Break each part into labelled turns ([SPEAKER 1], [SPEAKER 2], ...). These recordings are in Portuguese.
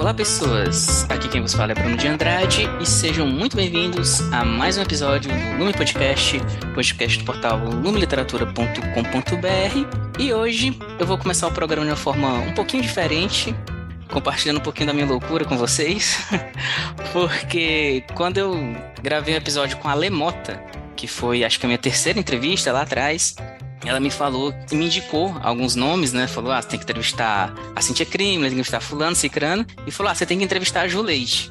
[SPEAKER 1] Olá pessoas, aqui quem vos fala é Bruno de Andrade e sejam muito bem-vindos a mais um episódio do Lume Podcast, podcast do portal lumeliteratura.com.br. E hoje eu vou começar o programa de uma forma um pouquinho diferente, compartilhando um pouquinho da minha loucura com vocês, porque quando eu gravei um episódio com a Lê Mota, que foi acho que a minha terceira entrevista lá atrás, ela me falou e me indicou alguns nomes, né? Falou, você tem que entrevistar a Cíntia Crime, tem que entrevistar fulano, cicrano. E falou, você tem que entrevistar a Ju Leite.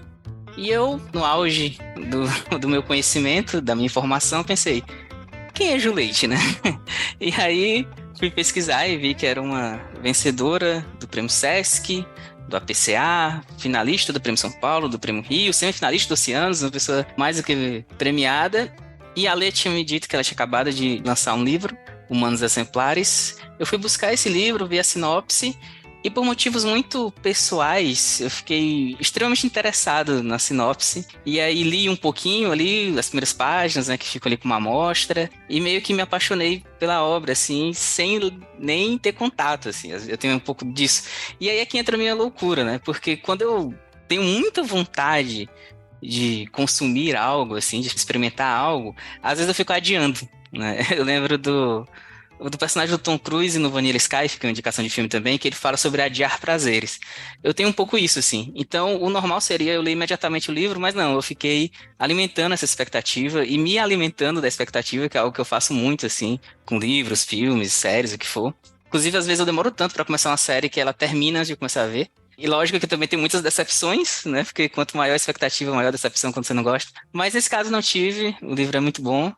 [SPEAKER 1] E eu, no auge do meu conhecimento, da minha informação, pensei, quem é Ju Leite, né? E aí fui pesquisar e vi que era uma vencedora do Prêmio Sesc, do APCA, finalista do Prêmio São Paulo, do Prêmio Rio, semifinalista do Oceanos, uma pessoa mais do que premiada. E a Lê tinha me dito que ela tinha acabado de lançar um livro, Humanos Exemplares. Eu fui buscar esse livro, vi a sinopse, e por motivos muito pessoais, eu fiquei extremamente interessado na sinopse. E aí li um pouquinho ali, as primeiras páginas, né, que ficam ali com uma amostra, e meio que me apaixonei pela obra, assim, sem nem ter contato, assim. Eu tenho um pouco disso. E aí é que entra a minha loucura, né, porque quando eu tenho muita vontade de consumir algo, assim, de experimentar algo, às vezes eu fico adiando, né? Eu lembro do personagem do Tom Cruise no Vanilla Sky, que é uma indicação de filme também, que ele fala sobre adiar prazeres. Eu tenho um pouco isso, assim. Então, o normal seria eu ler imediatamente o livro, mas não, eu fiquei alimentando essa expectativa e me alimentando da expectativa, que é algo que eu faço muito, assim, com livros, filmes, séries, o que for. Inclusive, às vezes eu demoro tanto para começar uma série que ela termina antes de eu começar a ver. E lógico que também tem muitas decepções, né? Porque quanto maior a expectativa, maior a decepção quando você não gosta. Mas nesse caso não tive, o livro é muito bom.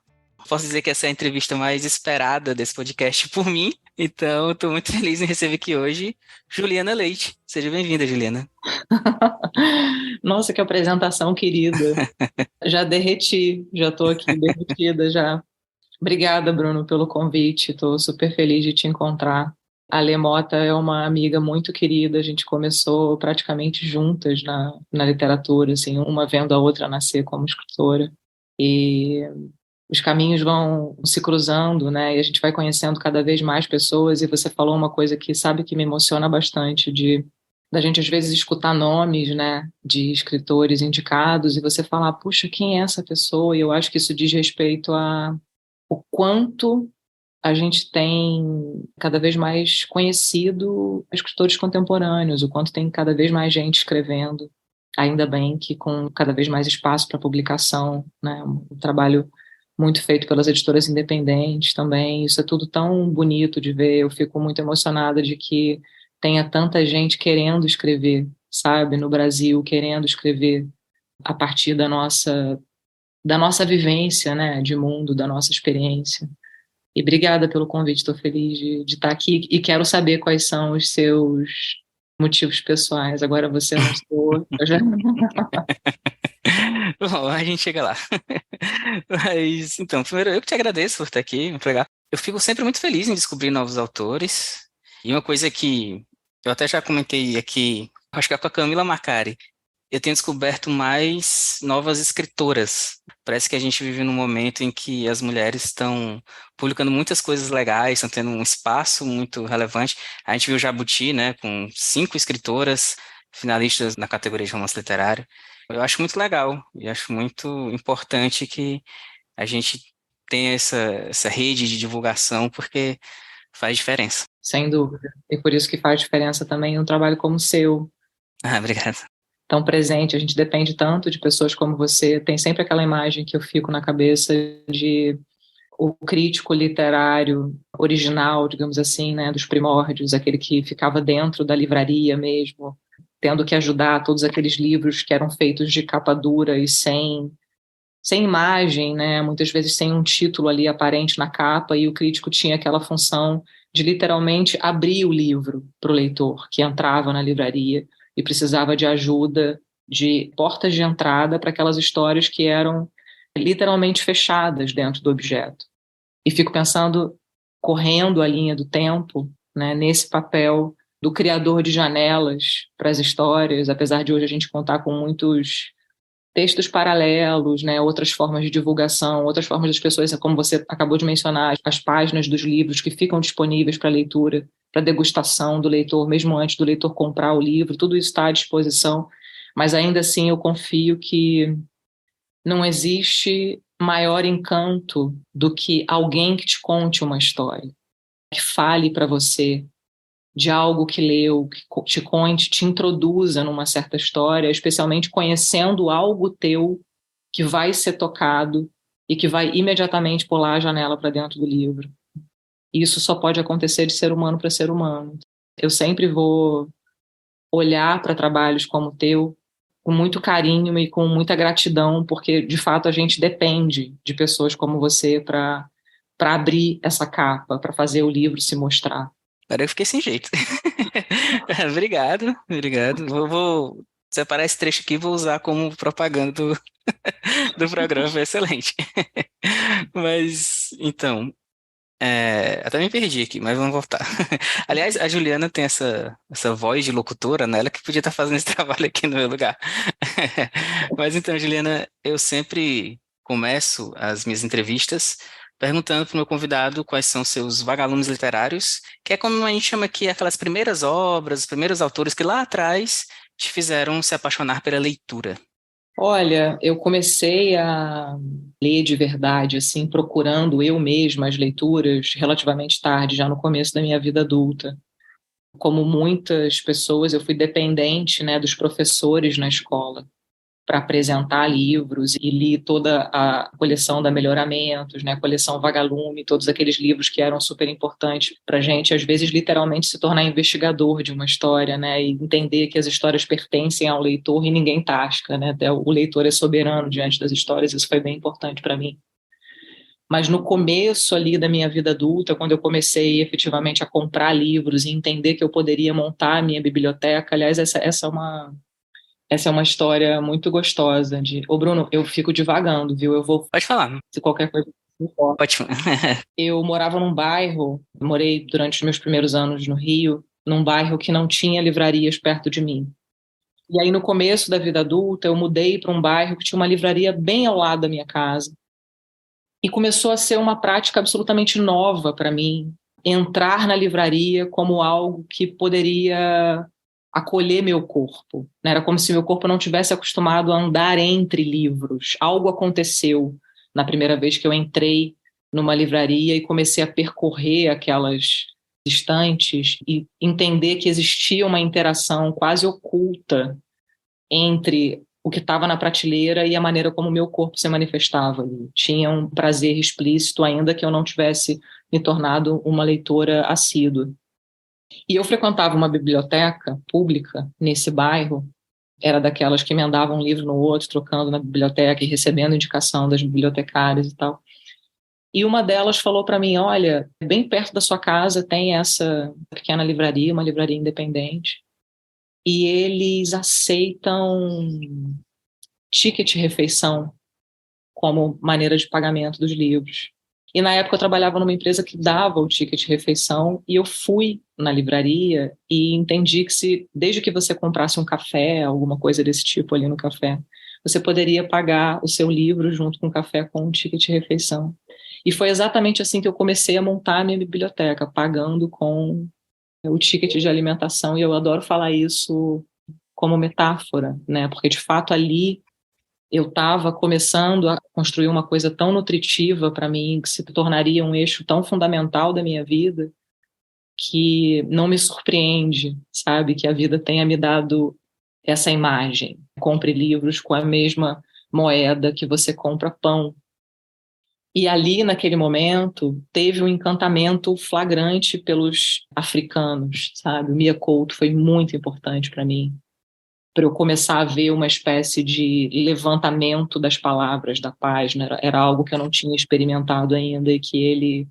[SPEAKER 1] Posso dizer que essa é a entrevista mais esperada desse podcast por mim. Então, estou muito feliz em receber aqui hoje Juliana Leite. Seja bem-vinda, Juliana.
[SPEAKER 2] Nossa, que apresentação querida. Já derreti, já estou aqui derretida já. Obrigada, Bruno, pelo convite. Estou super feliz de te encontrar. A Lê Mota é uma amiga muito querida. A gente começou praticamente juntas na literatura, assim, uma vendo a outra nascer como escritora. E os caminhos vão se cruzando, né? E a gente vai conhecendo cada vez mais pessoas. E você falou uma coisa que sabe que me emociona bastante, de da gente às vezes escutar nomes, né, de escritores indicados e você falar, puxa, quem é essa pessoa? E eu acho que isso diz respeito a o quanto a gente tem cada vez mais conhecido escritores contemporâneos, o quanto tem cada vez mais gente escrevendo, ainda bem que com cada vez mais espaço para publicação, né, um trabalho muito feito pelas editoras independentes também, isso é tudo tão bonito de ver, eu fico muito emocionada de que tenha tanta gente querendo escrever, sabe, no Brasil, querendo escrever a partir da nossa vivência, né, de mundo, da nossa experiência. E obrigada pelo convite, estou feliz de estar aqui e quero saber quais são os seus motivos pessoais. Agora você lançou, eu já...
[SPEAKER 1] Bom, a gente chega lá. Mas, então, primeiro eu que te agradeço por estar aqui, muito legal. Eu fico sempre muito feliz em descobrir novos autores. E uma coisa que eu até já comentei aqui, acho que é com a Camila Macari, eu tenho descoberto mais novas escritoras. Parece que a gente vive num momento em que as mulheres estão publicando muitas coisas legais, estão tendo um espaço muito relevante. A gente viu Jabuti, né, com 5 escritoras finalistas na categoria de romance literário. Eu acho muito legal e acho muito importante que a gente tenha essa rede de divulgação, porque faz diferença.
[SPEAKER 2] Sem dúvida. E por isso que faz diferença também um trabalho como o seu,
[SPEAKER 1] Ah, obrigado.
[SPEAKER 2] tão presente. A gente depende tanto de pessoas como você. Tem sempre aquela imagem que eu fico na cabeça de o crítico literário original, digamos assim, né, dos primórdios, aquele que ficava dentro da livraria mesmo, tendo que ajudar todos aqueles livros que eram feitos de capa dura e sem imagem, né, muitas vezes sem um título ali aparente na capa, e o crítico tinha aquela função de literalmente abrir o livro para o leitor que entrava na livraria e precisava de ajuda, de portas de entrada para aquelas histórias que eram literalmente fechadas dentro do objeto. E fico pensando, correndo a linha do tempo, né, nesse papel do criador de janelas para as histórias, apesar de hoje a gente contar com muitos textos paralelos, né, outras formas de divulgação, outras formas das pessoas, como você acabou de mencionar, as páginas dos livros que ficam disponíveis para leitura, para degustação do leitor, mesmo antes do leitor comprar o livro, tudo isso está à disposição, mas ainda assim eu confio que não existe maior encanto do que alguém que te conte uma história, que fale para você de algo que leu, que te conte, te introduza numa certa história, especialmente conhecendo algo teu que vai ser tocado e que vai imediatamente pular a janela para dentro do livro. E isso só pode acontecer de ser humano para ser humano. Eu sempre vou olhar para trabalhos como o teu com muito carinho e com muita gratidão, porque de fato a gente depende de pessoas como você para abrir essa capa, para fazer o livro se mostrar.
[SPEAKER 1] Agora eu fiquei sem jeito. Obrigado, obrigado. Vou separar esse trecho aqui e vou usar como propaganda do programa, foi excelente. Mas, então, até me perdi aqui, mas vamos voltar. Aliás, a Juliana tem essa voz de locutora, né? Ela que podia estar fazendo esse trabalho aqui no meu lugar. Mas então, Juliana, eu sempre começo as minhas entrevistas perguntando para o meu convidado quais são seus vagalumes literários, que é como a gente chama aqui aquelas primeiras obras, os primeiros autores que lá atrás te fizeram se apaixonar pela leitura.
[SPEAKER 2] Olha, eu comecei a ler de verdade, assim, procurando eu mesma as leituras relativamente tarde, já no começo da minha vida adulta. Como muitas pessoas, eu fui dependente, né, dos professores na escola para apresentar livros e li toda a coleção da Melhoramentos, né, a coleção Vagalume, todos aqueles livros que eram super importantes para a gente, às vezes literalmente se tornar investigador de uma história, né, e entender que as histórias pertencem ao leitor e ninguém tasca, né, até o leitor é soberano diante das histórias, isso foi bem importante para mim. Mas no começo ali da minha vida adulta, quando eu comecei efetivamente a comprar livros e entender que eu poderia montar a minha biblioteca, aliás, essa é uma história muito gostosa de... Ô, Bruno, eu fico divagando, viu? Eu vou...
[SPEAKER 1] Pode falar.
[SPEAKER 2] Se qualquer coisa...
[SPEAKER 1] Ótimo.
[SPEAKER 2] Eu morava num bairro, morei durante os meus primeiros anos no Rio, num bairro que não tinha livrarias perto de mim. E aí, no começo da vida adulta, eu mudei para um bairro que tinha uma livraria bem ao lado da minha casa. E começou a ser uma prática absolutamente nova para mim, entrar na livraria como algo que poderia acolher meu corpo, né? Era como se meu corpo não tivesse acostumado a andar entre livros. Algo aconteceu na primeira vez que eu entrei numa livraria e comecei a percorrer aquelas estantes e entender que existia uma interação quase oculta entre o que estava na prateleira e a maneira como o meu corpo se manifestava. Tinha um prazer explícito, ainda que eu não tivesse me tornado uma leitora assídua. E eu frequentava uma biblioteca pública nesse bairro, era daquelas que emendavam um livro no outro, trocando na biblioteca e recebendo indicação das bibliotecárias e tal. E uma delas falou para mim, olha, bem perto da sua casa tem essa pequena livraria, uma livraria independente, e eles aceitam ticket-refeição como maneira de pagamento dos livros. E na época eu trabalhava numa empresa que dava o ticket-refeição e eu fui na livraria e entendi que desde que você comprasse um café, alguma coisa desse tipo ali no café, você poderia pagar o seu livro junto com o café com um ticket-refeição. E foi exatamente assim que eu comecei a montar a minha biblioteca, pagando com o ticket de alimentação, e eu adoro falar isso como metáfora, né? Porque de fato ali eu estava começando a construir uma coisa tão nutritiva para mim, que se tornaria um eixo tão fundamental da minha vida, que não me surpreende, sabe, que a vida tenha me dado essa imagem. Compre livros com a mesma moeda que você compra pão. E ali, naquele momento, teve um encantamento flagrante pelos africanos, sabe? O Mia Couto foi muito importante para mim, para eu começar a ver uma espécie de levantamento das palavras da página. Era algo que eu não tinha experimentado ainda e que ele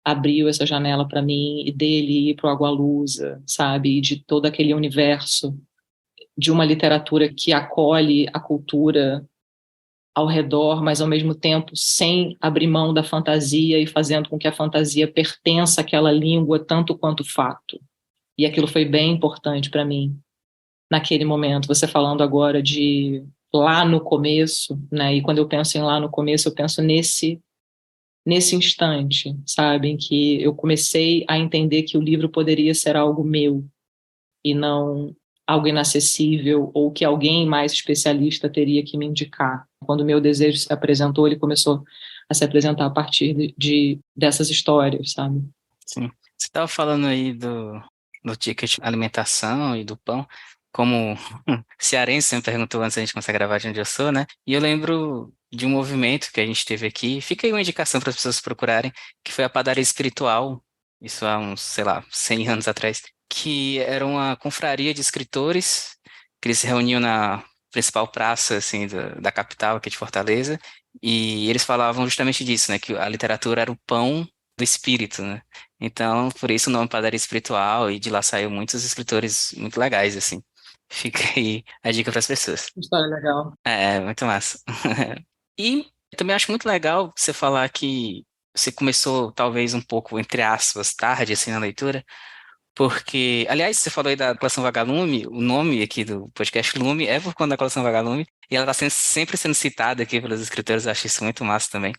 [SPEAKER 2] abriu essa janela para mim, e dele ir para o Agualusa, sabe? E de todo aquele universo de uma literatura que acolhe a cultura ao redor, mas ao mesmo tempo sem abrir mão da fantasia e fazendo com que a fantasia pertença àquela língua tanto quanto o fato. E aquilo foi bem importante para mim naquele momento. Você falando agora de lá no começo, né? E quando eu penso em lá no começo, eu penso nesse instante, sabe, em que eu comecei a entender que o livro poderia ser algo meu e não algo inacessível ou que alguém mais especialista teria que me indicar. Quando o meu desejo se apresentou, ele começou a se apresentar a partir dessas histórias, sabe?
[SPEAKER 1] Sim. Você estava falando aí do ticket alimentação e do pão. Como cearense, você me perguntou antes da gente começar a gravar de onde eu sou, né? E eu lembro de um movimento que a gente teve aqui. Fica aí uma indicação para as pessoas procurarem, que foi a padaria espiritual. Isso há uns, sei lá, 100 anos atrás. Que era uma confraria de escritores que eles se reuniam na principal praça, assim, da capital aqui de Fortaleza. E eles falavam justamente disso, né? Que a literatura era o pão do espírito, né? Então, por isso o nome Padaria Espiritual, e de lá saiu muitos escritores muito legais, assim. Fica aí a dica para as pessoas.
[SPEAKER 2] História legal.
[SPEAKER 1] É, muito massa. E eu também acho muito legal você falar que você começou, talvez, um pouco, entre aspas, tarde, assim, na leitura, porque, aliás, você falou aí da coleção Vagalume, o nome aqui do podcast Lume é por conta da coleção Vagalume, e ela está sempre sendo citada aqui pelos escritores, eu acho isso muito massa também.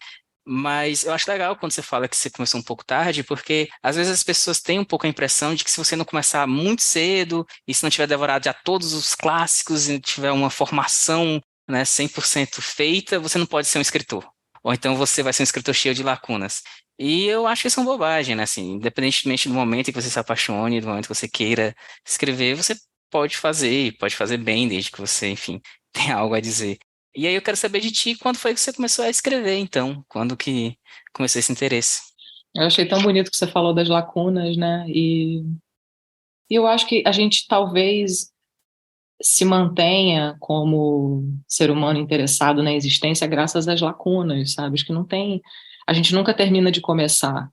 [SPEAKER 1] Mas eu acho legal quando você fala que você começou um pouco tarde, porque às vezes as pessoas têm um pouco a impressão de que se você não começar muito cedo, e se não tiver devorado já todos os clássicos, e tiver uma formação, né, 100% feita, você não pode ser um escritor. Ou então você vai ser um escritor cheio de lacunas. E eu acho que isso é uma bobagem, né? Assim, independentemente do momento em que você se apaixone, do momento que você queira escrever, você pode fazer, e pode fazer bem, desde que você, enfim, tenha algo a dizer. E aí eu quero saber de ti, quando foi que você começou a escrever, então? Quando que começou esse interesse?
[SPEAKER 2] Eu achei tão bonito que você falou das lacunas, né? E eu acho que a gente talvez se mantenha como ser humano interessado na existência graças às lacunas, sabe? Acho que não tem. A gente nunca termina de começar,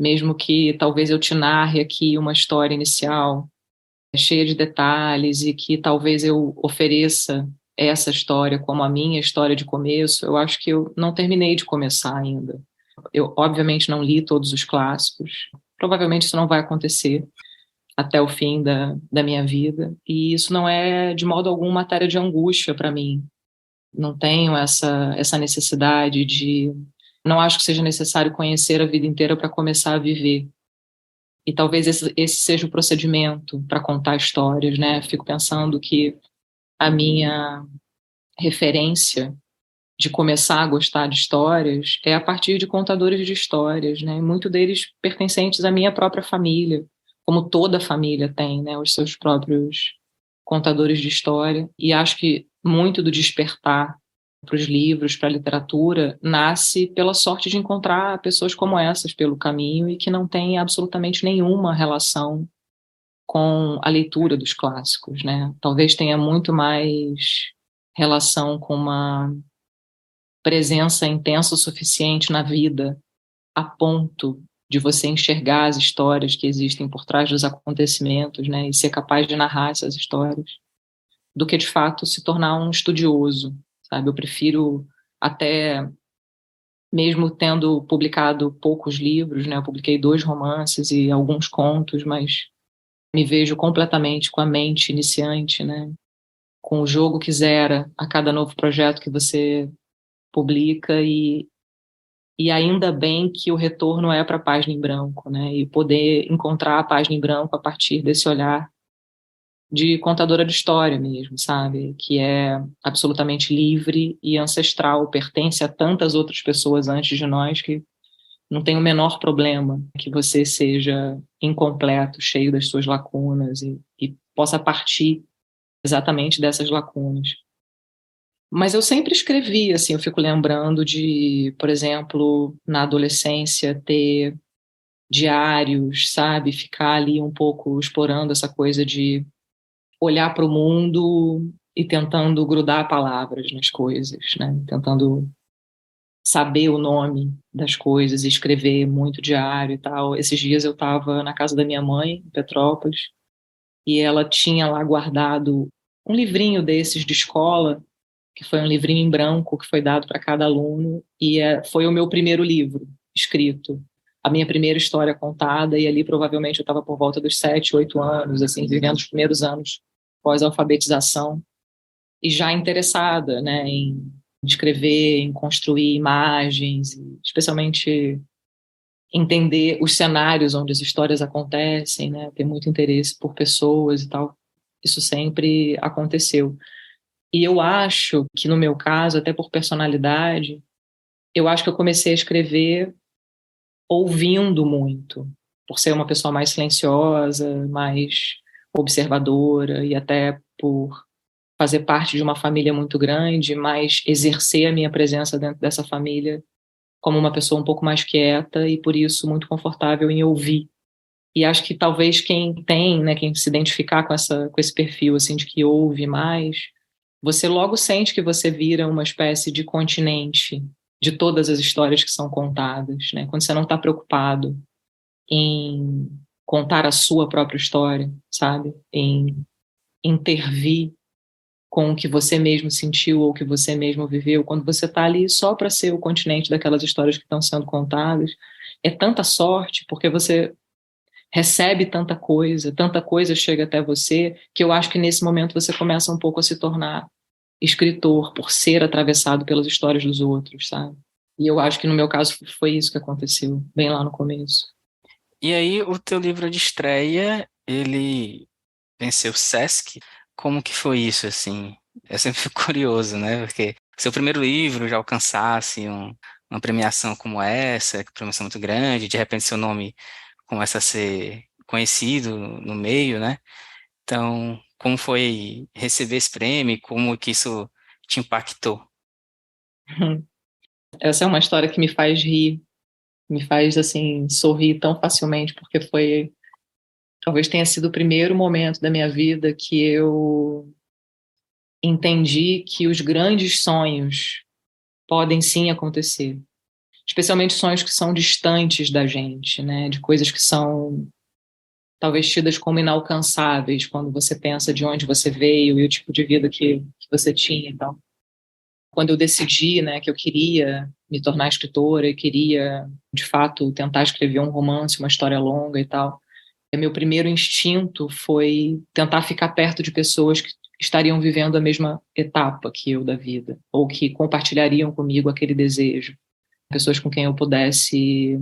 [SPEAKER 2] mesmo que talvez eu te narre aqui uma história inicial cheia de detalhes e que talvez eu ofereça essa história como a minha história de começo. Eu acho que eu não terminei de começar ainda. Eu, obviamente, não li todos os clássicos. Provavelmente isso não vai acontecer até o fim da minha vida. E isso não é, de modo algum, matéria de angústia para mim. Não tenho essa necessidade de. Não acho que seja necessário conhecer a vida inteira para começar a viver. E talvez esse seja o procedimento para contar histórias, né? Fico pensando que a minha referência de começar a gostar de histórias é a partir de contadores de histórias, né? E muito deles pertencentes à minha própria família, como toda família tem, né? Os seus próprios contadores de história. E acho que muito do despertar para os livros, para a literatura, nasce pela sorte de encontrar pessoas como essas pelo caminho e que não têm absolutamente nenhuma relação com a leitura dos clássicos, né? Talvez tenha muito mais relação com uma presença intensa o suficiente na vida a ponto de você enxergar as histórias que existem por trás dos acontecimentos, né, e ser capaz de narrar essas histórias, do que de fato se tornar um estudioso, sabe? Eu prefiro até mesmo tendo publicado poucos livros, né, eu publiquei 2 romances e alguns contos, mas me vejo completamente com a mente iniciante, né, com o jogo que zera a cada novo projeto que você publica e ainda bem que o retorno é para a página em branco, né? E poder encontrar a página em branco a partir desse olhar de contadora de história mesmo, sabe? Que é absolutamente livre e ancestral, pertence a tantas outras pessoas antes de nós que não tem o menor problema que você seja incompleto, cheio das suas lacunas e possa partir exatamente dessas lacunas. Mas eu sempre escrevi, assim, eu fico lembrando de, por exemplo, na adolescência, ter diários, sabe? Ficar ali um pouco explorando essa coisa de olhar para o mundo e tentando grudar palavras nas coisas, né? Tentando saber o nome das coisas e escrever muito diário e tal. Esses dias eu estava na casa da minha mãe, em Petrópolis, e ela tinha lá guardado um livrinho desses de escola, que foi um livrinho em branco que foi dado para cada aluno, e foi o meu primeiro livro escrito, a minha primeira história contada, e ali provavelmente eu estava por volta dos 7, 8 anos, assim, vivendo os primeiros anos pós-alfabetização, e já interessada, né, em escrever, em construir imagens, especialmente entender os cenários onde as histórias acontecem, né, ter muito interesse por pessoas e tal. Isso sempre aconteceu. E eu acho que, no meu caso, até por personalidade, eu acho que eu comecei a escrever ouvindo muito, por ser uma pessoa mais silenciosa, mais observadora, e até por fazer parte de uma família muito grande, mas exercer a minha presença dentro dessa família como uma pessoa um pouco mais quieta e, por isso, muito confortável em ouvir. E acho que talvez quem tem, né, quem se identificar com esse perfil assim de que ouve mais, você logo sente que você vira uma espécie de continente de todas as histórias que são contadas, né? Quando você não está preocupado em contar a sua própria história, sabe? Em intervir com o que você mesmo sentiu ou o que você mesmo viveu, quando você está ali só para ser o continente daquelas histórias que estão sendo contadas, é tanta sorte, porque você recebe tanta coisa chega até você, que eu acho que nesse momento você começa um pouco a se tornar escritor, por ser atravessado pelas histórias dos outros, sabe? E eu acho que no meu caso foi isso que aconteceu, bem lá no começo.
[SPEAKER 1] E aí, o teu livro de estreia, ele venceu o Sesc. Como que foi isso, assim? Eu sempre fico curioso, né? Porque seu primeiro livro já alcançasse uma premiação como essa, que é uma premiação muito grande, de repente seu nome começa a ser conhecido no meio, né? Então, como foi receber esse prêmio? Como que isso te impactou?
[SPEAKER 2] Essa é uma história que me faz rir, me faz, assim, sorrir tão facilmente, porque foi, talvez tenha sido o primeiro momento da minha vida que eu entendi que os grandes sonhos podem sim acontecer, especialmente sonhos que são distantes da gente, né, de coisas que são talvez tidas como inalcançáveis quando você pensa de onde você veio e o tipo de vida que você tinha. Então, quando eu decidi, né, que eu queria me tornar escritora e queria, de fato, tentar escrever um romance, uma história longa e tal, meu primeiro instinto foi tentar ficar perto de pessoas que estariam vivendo a mesma etapa que eu da vida, ou que compartilhariam comigo aquele desejo. Pessoas com quem eu pudesse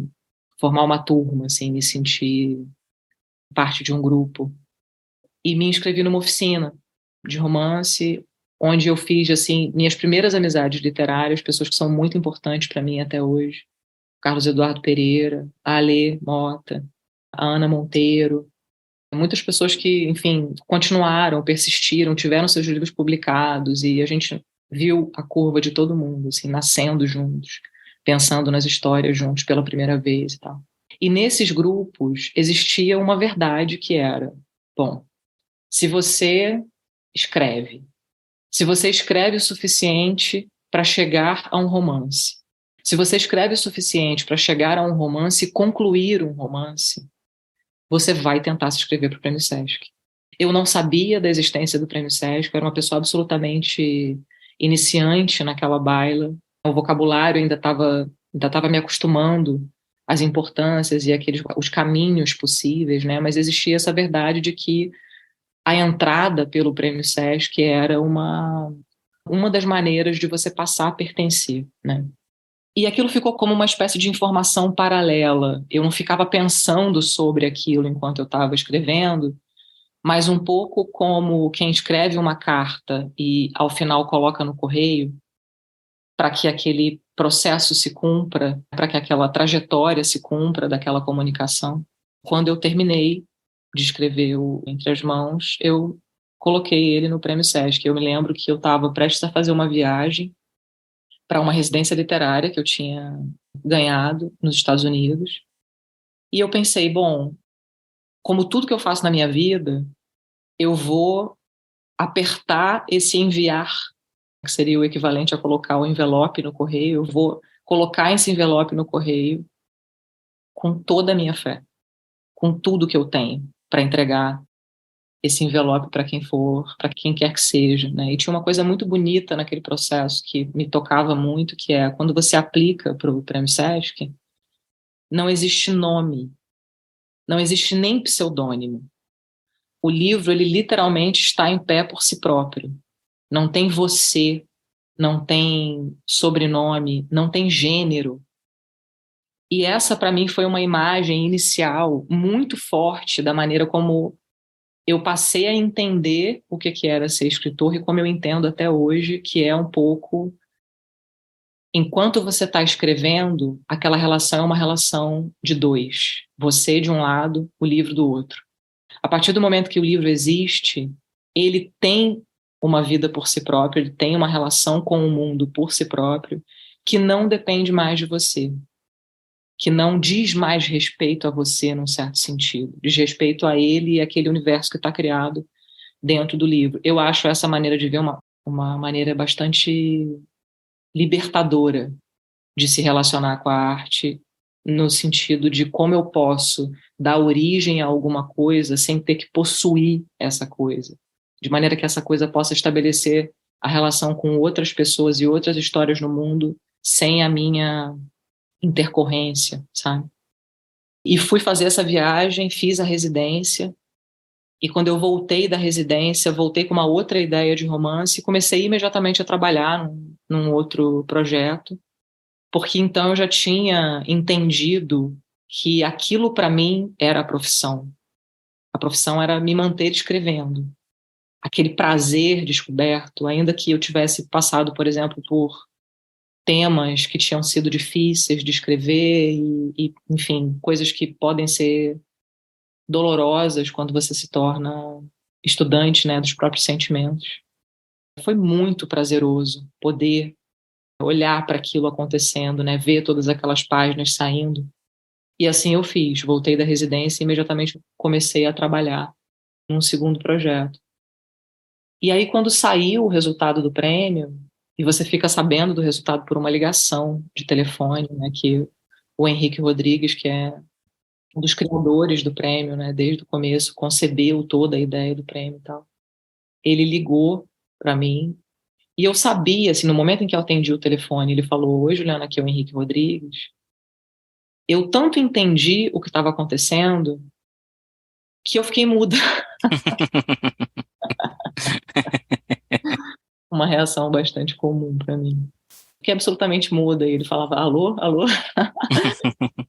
[SPEAKER 2] formar uma turma, assim, me sentir parte de um grupo. E me inscrevi numa oficina de romance, onde eu fiz, assim, minhas primeiras amizades literárias, pessoas que são muito importantes para mim até hoje. Carlos Eduardo Pereira, a Alê Mota, a Ana Monteiro, muitas pessoas que, enfim, continuaram, persistiram, tiveram seus livros publicados, e a gente viu a curva de todo mundo, assim, nascendo juntos, pensando nas histórias juntos pela primeira vez e tal. E nesses grupos existia uma verdade que era, bom, se você escreve, se você escreve o suficiente para chegar a um romance, se você escreve o suficiente para chegar a um romance e concluir um romance, você vai tentar se inscrever para o Prêmio Sesc. Eu não sabia da existência do Prêmio Sesc, eu era uma pessoa absolutamente iniciante naquela baila. O vocabulário ainda estava me acostumando às importâncias e os caminhos possíveis, né? Mas existia essa verdade de que a entrada pelo Prêmio Sesc era uma das maneiras de você passar a pertencer, né? E aquilo ficou como uma espécie de informação paralela. Eu não ficava pensando sobre aquilo enquanto eu estava escrevendo, mas um pouco como quem escreve uma carta e ao final coloca no correio para que aquele processo se cumpra, para que aquela trajetória se cumpra daquela comunicação. Quando eu terminei de escrever o Entre as Mãos, eu coloquei ele no Prêmio Sesc. Eu me lembro que eu estava prestes a fazer uma viagem para uma residência literária que eu tinha ganhado nos Estados Unidos. E eu pensei, bom, como tudo que eu faço na minha vida, eu vou apertar esse enviar, que seria o equivalente a colocar o envelope no correio, eu vou colocar esse envelope no correio com toda a minha fé, com tudo que eu tenho para entregar esse envelope para quem for, para quem quer que seja, né? E tinha uma coisa muito bonita naquele processo que me tocava muito, que é quando você aplica para o Prêmio Sesc, não existe nome, não existe nem pseudônimo. O livro, ele literalmente está em pé por si próprio. não tem você, não tem sobrenome, não tem gênero. E essa, para mim, foi uma imagem inicial muito forte da maneira como eu passei a entender o que era ser escritor e como eu entendo até hoje, que é um pouco, enquanto você está escrevendo, aquela relação é uma relação de dois. Você de um lado, o livro do outro. A partir do momento que o livro existe, ele tem uma vida por si próprio, ele tem uma relação com o mundo por si próprio, que não depende mais de você, que não diz mais respeito a você num certo sentido, diz respeito a ele e aquele universo que está criado dentro do livro. Eu acho essa maneira de ver uma maneira bastante libertadora de se relacionar com a arte, no sentido de como eu posso dar origem a alguma coisa sem ter que possuir essa coisa, de maneira que essa coisa possa estabelecer a relação com outras pessoas e outras histórias no mundo sem a minha intercorrência, sabe? E fui fazer essa viagem, fiz a residência, e quando eu voltei da residência, voltei com uma outra ideia de romance e comecei imediatamente a trabalhar num outro projeto, porque então eu já tinha entendido que aquilo para mim era a profissão. A profissão era me manter escrevendo. Aquele prazer descoberto, ainda que eu tivesse passado, por exemplo, por temas que tinham sido difíceis de escrever enfim, coisas que podem ser dolorosas quando você se torna estudante, né, dos próprios sentimentos. Foi muito prazeroso poder olhar para aquilo acontecendo, né, ver todas aquelas páginas saindo. E assim eu fiz. Voltei da residência e imediatamente comecei a trabalhar num segundo projeto. E aí, quando saiu o resultado do prêmio, e você fica sabendo do resultado por uma ligação de telefone, né, que o Henrique Rodrigues, que é um dos criadores do prêmio, né, desde o começo, concebeu toda a ideia do prêmio e tal. Ele ligou para mim, e eu sabia, assim, no momento em que eu atendi o telefone, ele falou: "Oi, Juliana, aqui é o Henrique Rodrigues". Eu tanto entendi o que estava acontecendo que eu fiquei muda. Uma reação bastante comum para mim. Fiquei absolutamente muda, e ele falava: "Alô, alô,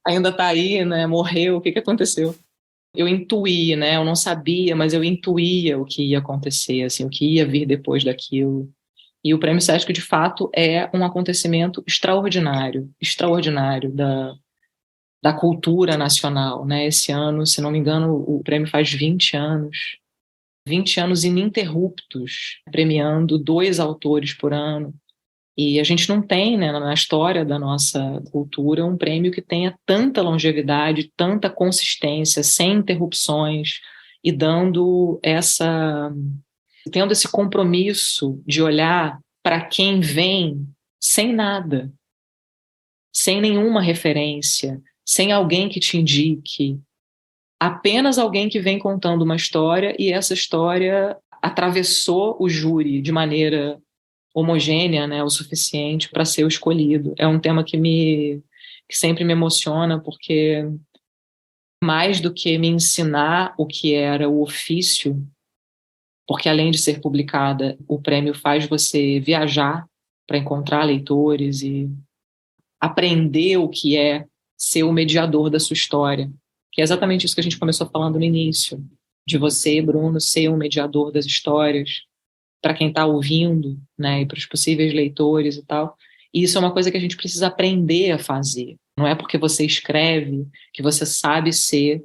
[SPEAKER 2] ainda tá aí, né? Morreu, o que que aconteceu?". Eu intuí, né? Eu não sabia, mas eu intuía o que ia acontecer, assim, o que ia vir depois daquilo. E o Prêmio Sesc, de fato, é um acontecimento extraordinário, extraordinário da cultura nacional, né? Esse ano, se não me engano, o prêmio faz 20 anos ininterruptos, premiando 2 autores por ano. E a gente não tem, né, na história da nossa cultura, um prêmio que tenha tanta longevidade, tanta consistência, sem interrupções, e tendo esse compromisso de olhar para quem vem sem nada, sem nenhuma referência, sem alguém que te indique, apenas alguém que vem contando uma história, e essa história atravessou o júri de maneira homogênea, né, o suficiente para ser o escolhido. É um tema que sempre me emociona, porque mais do que me ensinar o que era o ofício, porque além de ser publicada, o prêmio faz você viajar para encontrar leitores e aprender o que é ser o mediador da sua história, que é exatamente isso que a gente começou falando no início, de você, Bruno, ser um mediador das histórias para quem está ouvindo, né, e para os possíveis leitores e tal. E isso é uma coisa que a gente precisa aprender a fazer. Não é porque você escreve que você sabe ser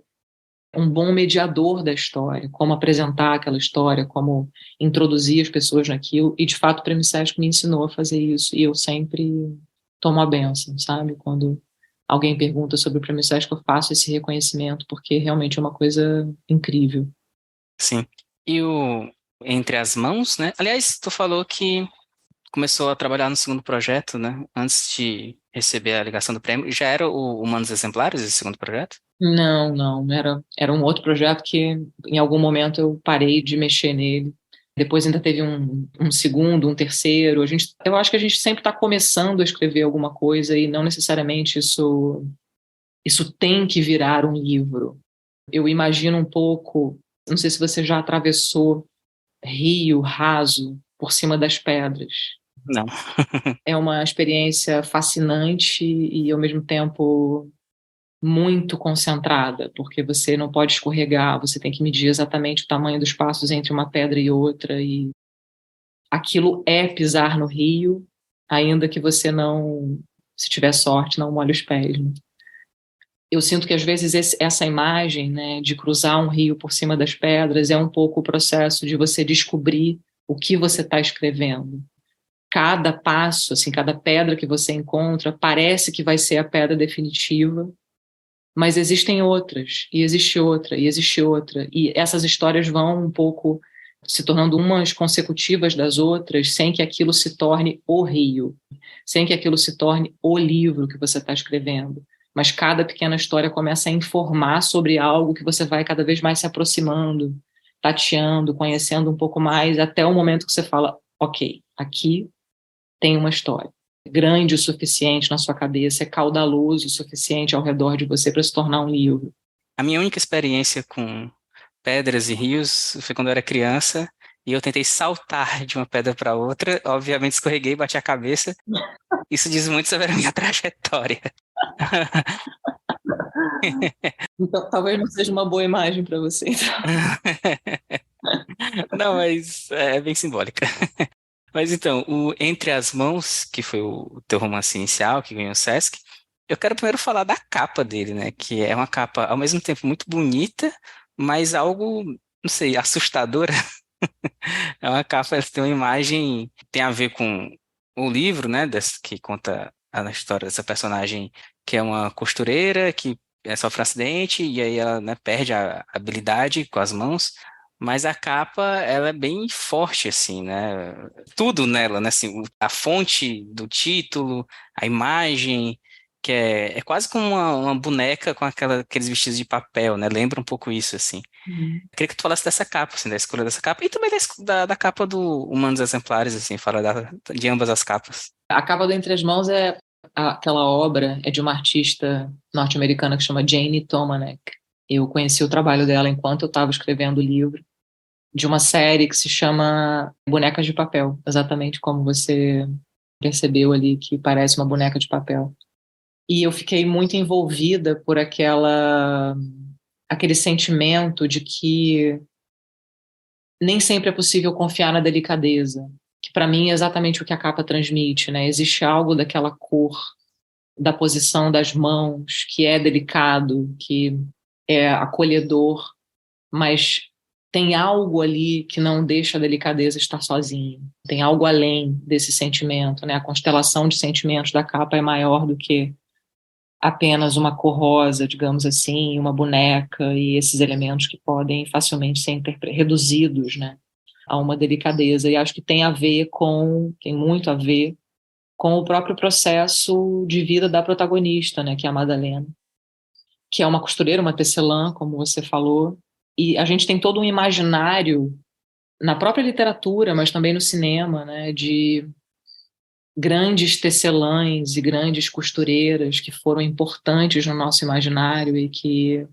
[SPEAKER 2] um bom mediador da história, como apresentar aquela história, como introduzir as pessoas naquilo. E, de fato, o Prêmio Sesc me ensinou a fazer isso. E eu sempre tomo a bênção, sabe? Quando alguém pergunta sobre o Prêmio Sesc, eu faço esse reconhecimento, porque realmente é uma coisa incrível.
[SPEAKER 1] Sim. E o Entre as Mãos, né? Aliás, tu falou que começou a trabalhar no segundo projeto, né? Antes de receber a ligação do prêmio. Já era o Humanos Exemplares, esse segundo projeto?
[SPEAKER 2] Não, não, era um outro projeto que em algum momento eu parei de mexer nele. Depois ainda teve um segundo, um terceiro. Eu acho que a gente sempre está começando a escrever alguma coisa e não necessariamente isso tem que virar um livro. Eu imagino um pouco, não sei se você já atravessou Rio Raso, por cima das pedras.
[SPEAKER 1] Não.
[SPEAKER 2] É uma experiência fascinante e, ao mesmo tempo, muito concentrada, porque você não pode escorregar, você tem que medir exatamente o tamanho dos passos entre uma pedra e outra, e aquilo é pisar no rio, ainda que você não, se tiver sorte, não molhe os pés, né? Eu sinto que às vezes essa imagem, né, de cruzar um rio por cima das pedras é um pouco o processo de você descobrir o que você está escrevendo. Cada passo, assim, cada pedra que você encontra parece que vai ser a pedra definitiva, mas existem outras, e existe outra, e existe outra, e essas histórias vão um pouco se tornando umas consecutivas das outras, sem que aquilo se torne o rio, sem que aquilo se torne o livro que você está escrevendo. Mas cada pequena história começa a informar sobre algo que você vai cada vez mais se aproximando, tateando, conhecendo um pouco mais, até o momento que você fala, ok, aqui tem uma história grande o suficiente na sua cabeça, é caudaloso o suficiente ao redor de você para se tornar um livro.
[SPEAKER 1] A minha única experiência com pedras e rios foi quando eu era criança e eu tentei saltar de uma pedra para outra. Obviamente escorreguei, bati a cabeça. Isso diz muito sobre a minha trajetória.
[SPEAKER 2] Então, talvez não seja uma boa imagem para você.
[SPEAKER 1] Não, mas é bem simbólica. Mas então, o Entre as Mãos, que foi o teu romance inicial, que ganhou o Sesc, eu quero primeiro falar da capa dele, né? Que é uma capa, ao mesmo tempo, muito bonita, mas algo, não sei, assustadora. É uma capa, ela tem uma imagem que tem a ver com o livro, né? Que conta a história dessa personagem, que é uma costureira que sofre um acidente e aí ela, né, perde a habilidade com as mãos. Mas a capa, ela é bem forte, assim, né? Tudo nela, né? Assim, a fonte do título, a imagem, que é quase como uma boneca com aqueles vestidos de papel, né? Lembra um pouco isso, assim.
[SPEAKER 2] Uhum.
[SPEAKER 1] Queria que tu falasse dessa capa, assim, da escolha dessa capa, e também da capa do Humanos Exemplares, assim, fala de ambas as capas.
[SPEAKER 2] A capa do Entre as Mãos é aquela obra, é de uma artista norte-americana que chama Jane Tomanek. Eu conheci o trabalho dela enquanto eu estava escrevendo o livro, de uma série que se chama Bonecas de Papel, exatamente como você percebeu ali, que parece uma boneca de papel. E eu fiquei muito envolvida por aquele sentimento de que nem sempre é possível confiar na delicadeza, que para mim é exatamente o que a capa transmite, né? Existe algo daquela cor, da posição das mãos, que é delicado, que é acolhedor, mas tem algo ali que não deixa a delicadeza estar sozinha. Tem algo além desse sentimento, né? A constelação de sentimentos da capa é maior do que apenas uma cor rosa, digamos assim, uma boneca e esses elementos que podem facilmente ser reduzidos, né, a uma delicadeza. E acho que tem muito a ver com o próprio processo de vida da protagonista, né, que é a Madalena, que é uma costureira, uma tecelã, como você falou, e a gente tem todo um imaginário na própria literatura, mas também no cinema, né, de grandes tecelãs e grandes costureiras que foram importantes no nosso imaginário e que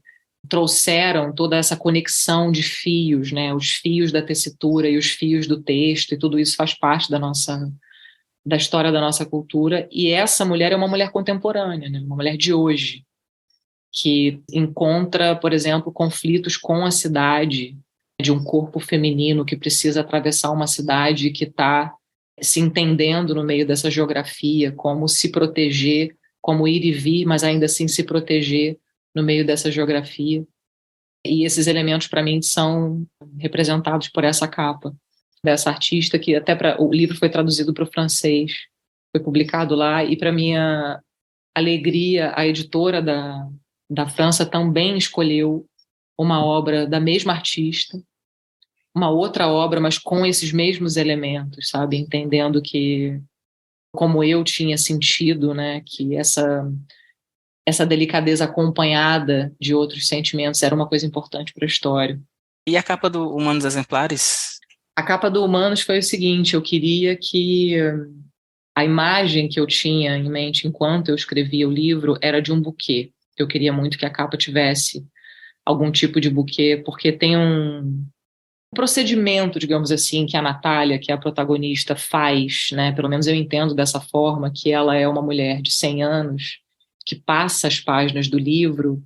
[SPEAKER 2] trouxeram toda essa conexão de fios, né, os fios da tessitura e os fios do texto, e tudo isso faz parte da história da nossa cultura. E essa mulher é uma mulher contemporânea, né, uma mulher de hoje, que encontra, por exemplo, conflitos com a cidade, de um corpo feminino que precisa atravessar uma cidade que está se entendendo no meio dessa geografia, como se proteger, como ir e vir, mas ainda assim se proteger no meio dessa geografia. E esses elementos, para mim, são representados por essa capa dessa artista, que o livro foi traduzido para o francês, foi publicado lá, e para minha alegria, a editora da França também escolheu uma obra da mesma artista, uma outra obra, mas com esses mesmos elementos, sabe? Entendendo que, como eu tinha sentido, né, que essa delicadeza acompanhada de outros sentimentos era uma coisa importante para a história.
[SPEAKER 1] E a capa do Humanos Exemplares?
[SPEAKER 2] A capa do Humanos foi o seguinte: eu queria que a imagem que eu tinha em mente enquanto eu escrevia o livro era de um buquê. Eu queria muito que a capa tivesse algum tipo de buquê, porque tem procedimento, digamos assim, que a Natália, que é a protagonista, faz, né? Pelo menos eu entendo dessa forma, que ela é uma mulher de 100 anos que passa as páginas do livro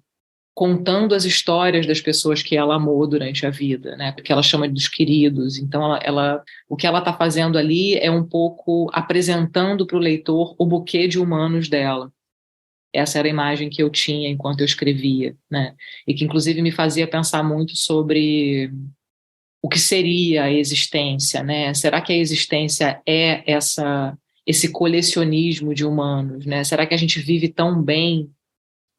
[SPEAKER 2] contando as histórias das pessoas que ela amou durante a vida, né? Porque ela chama dos queridos. Então, o que ela está fazendo ali é um pouco apresentando para o leitor o buquê de humanos dela. Essa era a imagem que eu tinha enquanto eu escrevia, né? E que, inclusive, me fazia pensar muito sobre o que seria a existência, né? Será que a existência é esse colecionismo de humanos, né? Será que a gente vive tão bem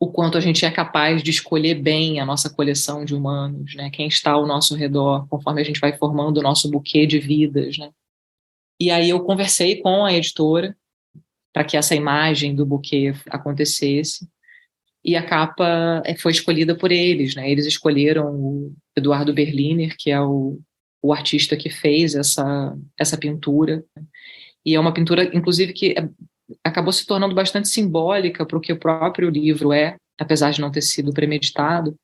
[SPEAKER 2] o quanto a gente é capaz de escolher bem a nossa coleção de humanos, né? Quem está ao nosso redor, conforme a gente vai formando o nosso buquê de vidas, né? E aí eu conversei com a editora para que essa imagem do buquê acontecesse, e a capa foi escolhida por eles, né? Eles escolheram o Eduardo Berliner, que é o artista que fez essa pintura, e é uma pintura, inclusive, que acabou se tornando bastante simbólica para o que o próprio livro é, apesar de não ter sido premeditado,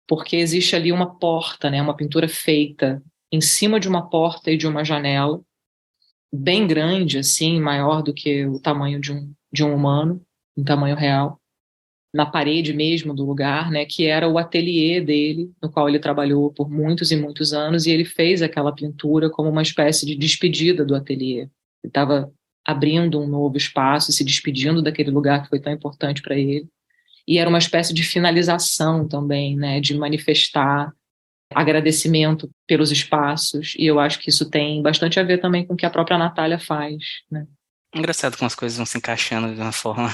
[SPEAKER 2] porque existe ali uma porta, né? Uma pintura feita em cima de uma porta e de uma janela, bem grande, assim, maior do que o tamanho de um humano, em tamanho real, na parede mesmo do lugar, né, que era o ateliê dele, no qual ele trabalhou por muitos e muitos anos, e ele fez aquela pintura como uma espécie de despedida do ateliê. Ele estava abrindo um novo espaço, se despedindo daquele lugar que foi tão importante para ele, e era uma espécie de finalização também, né, de manifestar agradecimento pelos espaços, e eu acho que isso tem bastante a ver também com o que a própria Natália faz, né.
[SPEAKER 1] Engraçado como as coisas vão se encaixando de uma forma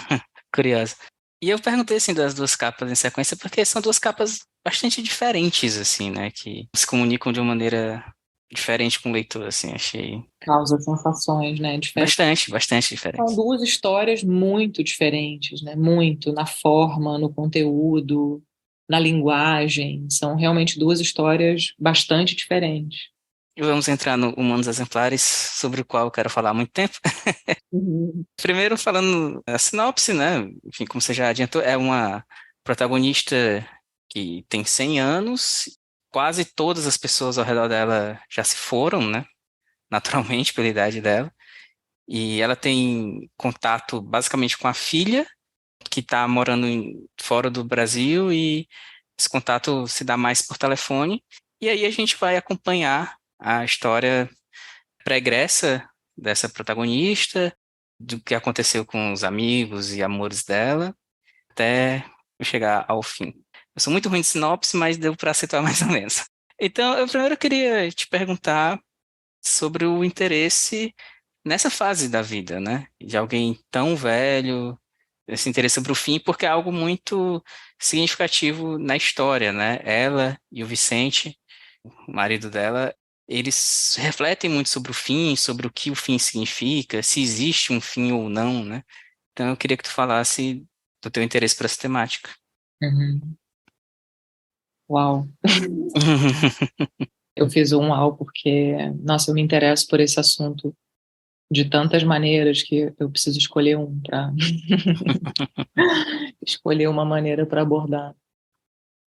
[SPEAKER 1] curiosa. E eu perguntei, assim, das duas capas em sequência, porque são duas capas bastante diferentes, assim, né? Que se comunicam de uma maneira diferente com o leitor, assim, achei
[SPEAKER 2] Causa sensações, né, diferentes.
[SPEAKER 1] bastante
[SPEAKER 2] São
[SPEAKER 1] diferentes.
[SPEAKER 2] duas histórias muito diferentes, né? Muito na forma, no conteúdo, na linguagem. São realmente duas histórias bastante diferentes.
[SPEAKER 1] E vamos entrar no Humanos Exemplares, sobre o qual eu quero falar há muito tempo.
[SPEAKER 2] Uhum.
[SPEAKER 1] Primeiro falando a sinopse, né? Enfim, como você já adiantou, é uma protagonista que tem 100 anos, quase todas as pessoas ao redor dela já se foram, né? Naturalmente, pela idade dela. E ela tem contato basicamente com a filha, que está morando fora do Brasil, e esse contato se dá mais por telefone. E aí a gente vai acompanhar a história pregressa dessa protagonista, do que aconteceu com os amigos e amores dela, até chegar ao fim. Eu sou muito ruim de sinopse, mas deu para situar mais ou menos. Então, eu primeiro queria te perguntar sobre o interesse nessa fase da vida, né? De alguém tão velho, esse interesse sobre o fim, porque é algo muito significativo na história, né? Ela e o Vicente, o marido dela, eles refletem muito sobre o fim, sobre o que o fim significa, se existe um fim ou não, né? Então eu queria que tu falasse do teu interesse por essa temática.
[SPEAKER 2] Uhum. Uau! Eu fiz um uau porque, nossa, eu me interesso por esse assunto de tantas maneiras que eu preciso escolher um para escolher uma maneira para abordar.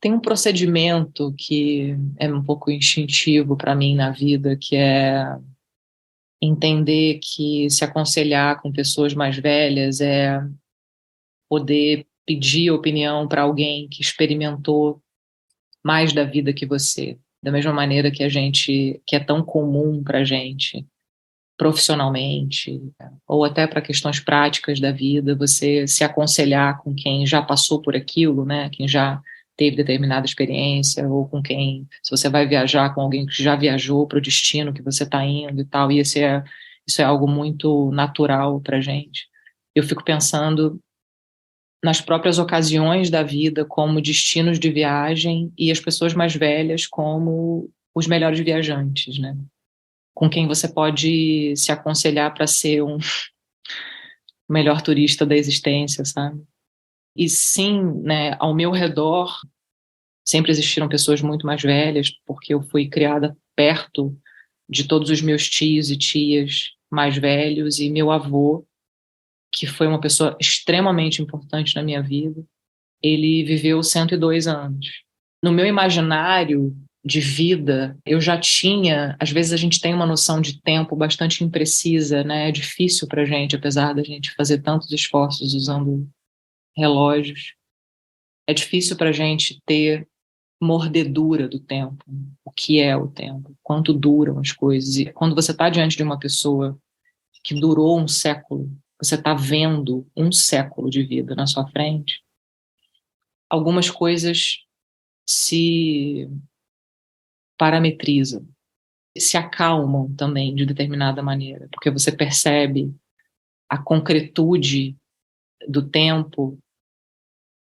[SPEAKER 2] Tem um procedimento que é um pouco instintivo para mim na vida, que é entender que se aconselhar com pessoas mais velhas é poder pedir opinião para alguém que experimentou mais da vida que você, da mesma maneira que a gente, que é tão comum para a gente, profissionalmente, ou até para questões práticas da vida, você se aconselhar com quem já passou por aquilo, né? Quem já teve determinada experiência, ou com quem, se você vai viajar com alguém que já viajou para o destino que você está indo e tal, e isso é algo muito natural para a gente. Eu fico pensando nas próprias ocasiões da vida como destinos de viagem e as pessoas mais velhas como os melhores viajantes, né? Com quem você pode se aconselhar para ser um melhor turista da existência, sabe? E sim, né, ao meu redor sempre existiram pessoas muito mais velhas, porque eu fui criada perto de todos os meus tios e tias mais velhos, e meu avô, que foi uma pessoa extremamente importante na minha vida, ele viveu 102 anos. No meu imaginário de vida, eu já tinha, às vezes a gente tem uma noção de tempo bastante imprecisa, né? É difícil para a gente, apesar da gente fazer tantos esforços usando relógios, é difícil para a gente ter mordedura do tempo, o que é o tempo, quanto duram as coisas. E quando você está diante de uma pessoa que durou um século, você está vendo um século de vida na sua frente, algumas coisas se parametrizam, se acalmam também de determinada maneira, porque você percebe a concretude do tempo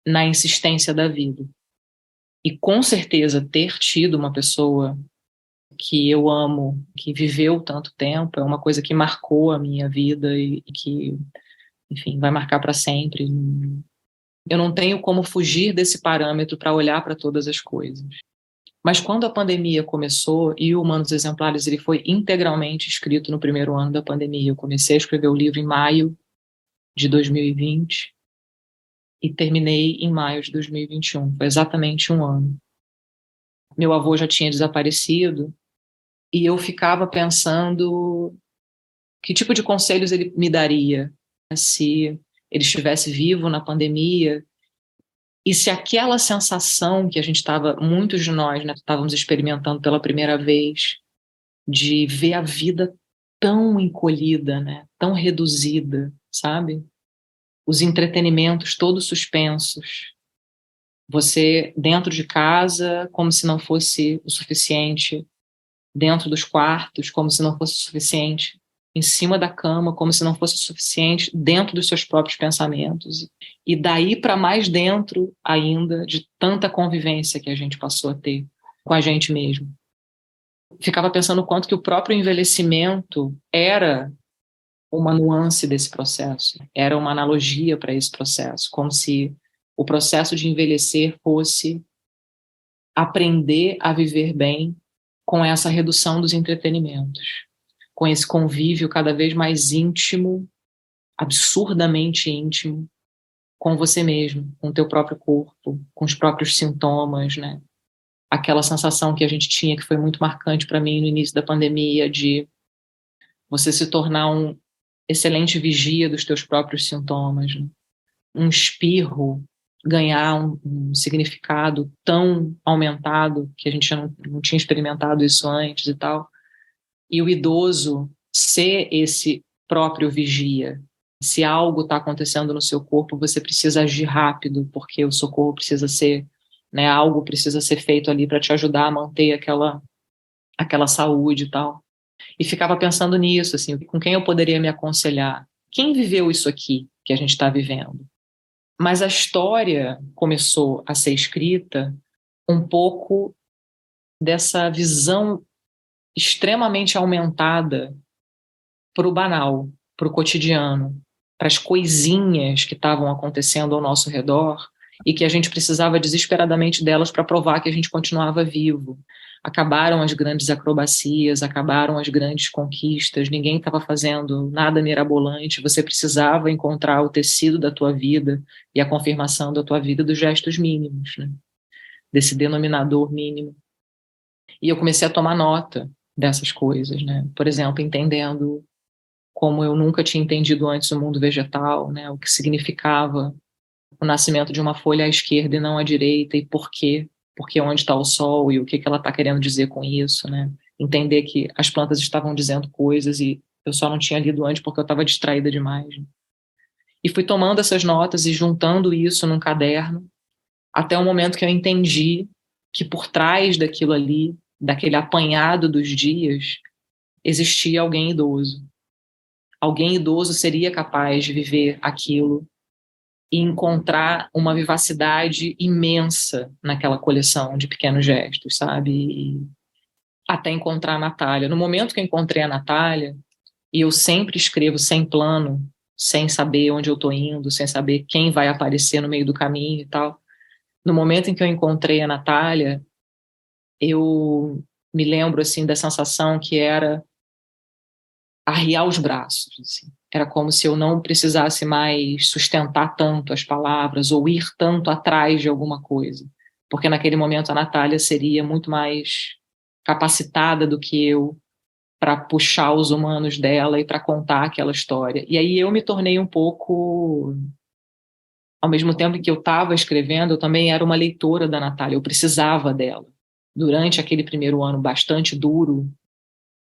[SPEAKER 2] na insistência da vida. E com certeza ter tido uma pessoa que eu amo, que viveu tanto tempo, é uma coisa que marcou a minha vida e que, enfim, vai marcar para sempre. Eu não tenho como fugir desse parâmetro para olhar para todas as coisas. Mas quando a pandemia começou, e o Humanos Exemplares ele foi integralmente escrito no primeiro ano da pandemia. Eu comecei a escrever o livro em maio de 2020 e terminei em maio de 2021. Foi exatamente um ano. Meu avô já tinha desaparecido e eu ficava pensando que tipo de conselhos ele me daria se ele estivesse vivo na pandemia e se aquela sensação que a gente estava, muitos de nós, né, estávamos experimentando pela primeira vez, de ver a vida tão encolhida, né, tão reduzida, sabe? Os entretenimentos todos suspensos, você dentro de casa como se não fosse o suficiente, dentro dos quartos como se não fosse o suficiente, em cima da cama como se não fosse o suficiente, dentro dos seus próprios pensamentos, e daí para mais dentro ainda de tanta convivência que a gente passou a ter com a gente mesmo. Ficava pensando o quanto que o próprio envelhecimento era uma nuance desse processo, era uma analogia para esse processo, como se o processo de envelhecer fosse aprender a viver bem com essa redução dos entretenimentos, com esse convívio cada vez mais íntimo, absurdamente íntimo, com você mesmo, com o teu próprio corpo, com os próprios sintomas, né? Aquela sensação que a gente tinha, que foi muito marcante para mim no início da pandemia, de você se tornar um excelente vigia dos teus próprios sintomas, né? Um espirro ganhar um significado tão aumentado que a gente já não tinha experimentado isso antes e tal. E o idoso ser esse próprio vigia. Se algo está acontecendo no seu corpo, você precisa agir rápido, porque o socorro precisa ser, né, algo precisa ser feito ali para te ajudar a manter aquela saúde e tal. E ficava pensando nisso, assim, com quem eu poderia me aconselhar? Quem viveu isso aqui que a gente está vivendo? Mas a história começou a ser escrita um pouco dessa visão extremamente aumentada para o banal, para o cotidiano, para as coisinhas que estavam acontecendo ao nosso redor e que a gente precisava desesperadamente delas para provar que a gente continuava vivo. Acabaram as grandes acrobacias, acabaram as grandes conquistas, ninguém estava fazendo nada mirabolante, você precisava encontrar o tecido da tua vida e a confirmação da tua vida dos gestos mínimos, né? Desse denominador mínimo. E eu comecei a tomar nota dessas coisas, né? Por exemplo, entendendo como eu nunca tinha entendido antes o mundo vegetal, né? O que significava o nascimento de uma folha à esquerda e não à direita, e por quê? Porque onde está o sol e o que ela está querendo dizer com isso, né? Entender que as plantas estavam dizendo coisas e eu só não tinha lido antes porque eu estava distraída demais. Né? E fui tomando essas notas e juntando isso num caderno, até o momento que eu entendi que por trás daquilo ali, daquele apanhado dos dias, existia alguém idoso. Alguém idoso seria capaz de viver aquilo e encontrar uma vivacidade imensa naquela coleção de pequenos gestos, sabe? E até encontrar a Natália. No momento que eu encontrei a Natália, e eu sempre escrevo sem plano, sem saber onde eu estou indo, sem saber quem vai aparecer no meio do caminho e tal. No momento em que eu encontrei a Natália, eu me lembro assim da sensação que era arriar os braços. Assim. Era como se eu não precisasse mais sustentar tanto as palavras ou ir tanto atrás de alguma coisa. porque naquele momento a Natália seria muito mais capacitada do que eu para puxar os humanos dela e para contar aquela história. E aí eu me tornei um pouco, ao mesmo tempo que eu estava escrevendo, eu também era uma leitora da Natália, eu precisava dela. Durante aquele primeiro ano bastante duro,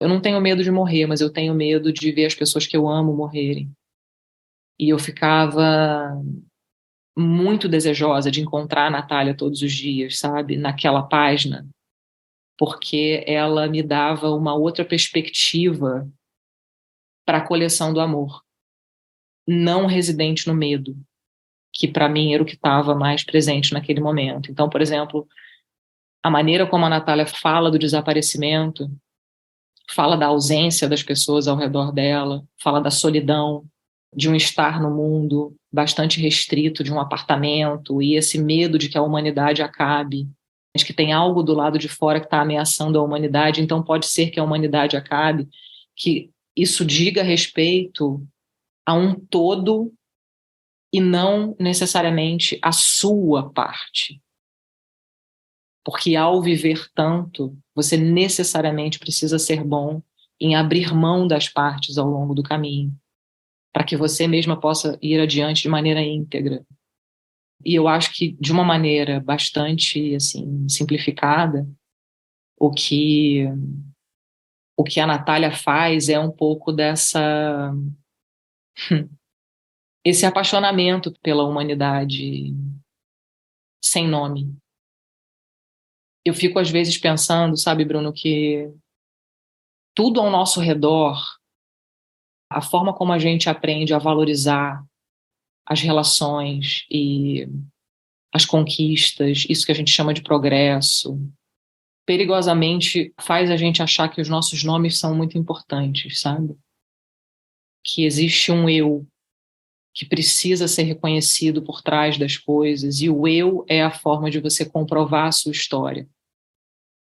[SPEAKER 2] eu não tenho medo de morrer, mas eu tenho medo de ver as pessoas que eu amo morrerem. E eu ficava muito desejosa de encontrar a Natália todos os dias, sabe? Naquela página, porque ela me dava uma outra perspectiva para a coleção do amor, não residente no medo, que para mim era o que estava mais presente naquele momento. Então, por exemplo, a maneira como a Natália fala do desaparecimento, fala da ausência das pessoas ao redor dela, fala da solidão, de um estar no mundo bastante restrito, de um apartamento, e esse medo de que a humanidade acabe, de que tem algo do lado de fora que está ameaçando a humanidade, então pode ser que a humanidade acabe, que isso diga respeito a um todo e não necessariamente a sua parte. Porque ao viver tanto, você necessariamente precisa ser bom em abrir mão das partes ao longo do caminho, para que você mesma possa ir adiante de maneira íntegra. E eu acho que, de uma maneira bastante assim simplificada, o que o que a Natália faz é um pouco dessa esse apaixonamento pela humanidade sem nome. Eu fico às vezes pensando, sabe, Bruno, que tudo ao nosso redor, a forma como a gente aprende a valorizar as relações e as conquistas, isso que a gente chama de progresso, perigosamente faz a gente achar que os nossos nomes são muito importantes, sabe? Que existe um eu que precisa ser reconhecido por trás das coisas, e o eu é a forma de você comprovar a sua história.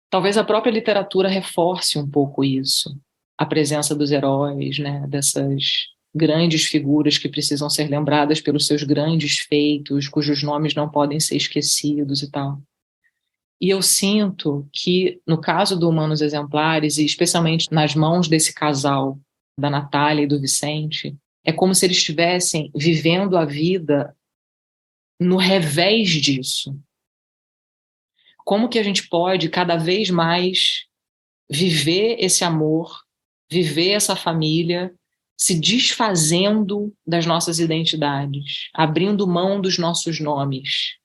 [SPEAKER 2] Talvez a própria literatura reforce um pouco isso, a presença dos heróis, né, dessas grandes figuras que precisam ser lembradas pelos seus grandes feitos, cujos nomes não podem ser esquecidos e tal. E eu sinto que, no caso do Humanos Exemplares, e especialmente nas mãos desse casal, da Natália e do Vicente, é como se eles estivessem vivendo a vida no revés disso. Como que a gente pode cada vez mais viver esse amor, viver essa família, se desfazendo das nossas identidades, abrindo mão dos nossos nomes,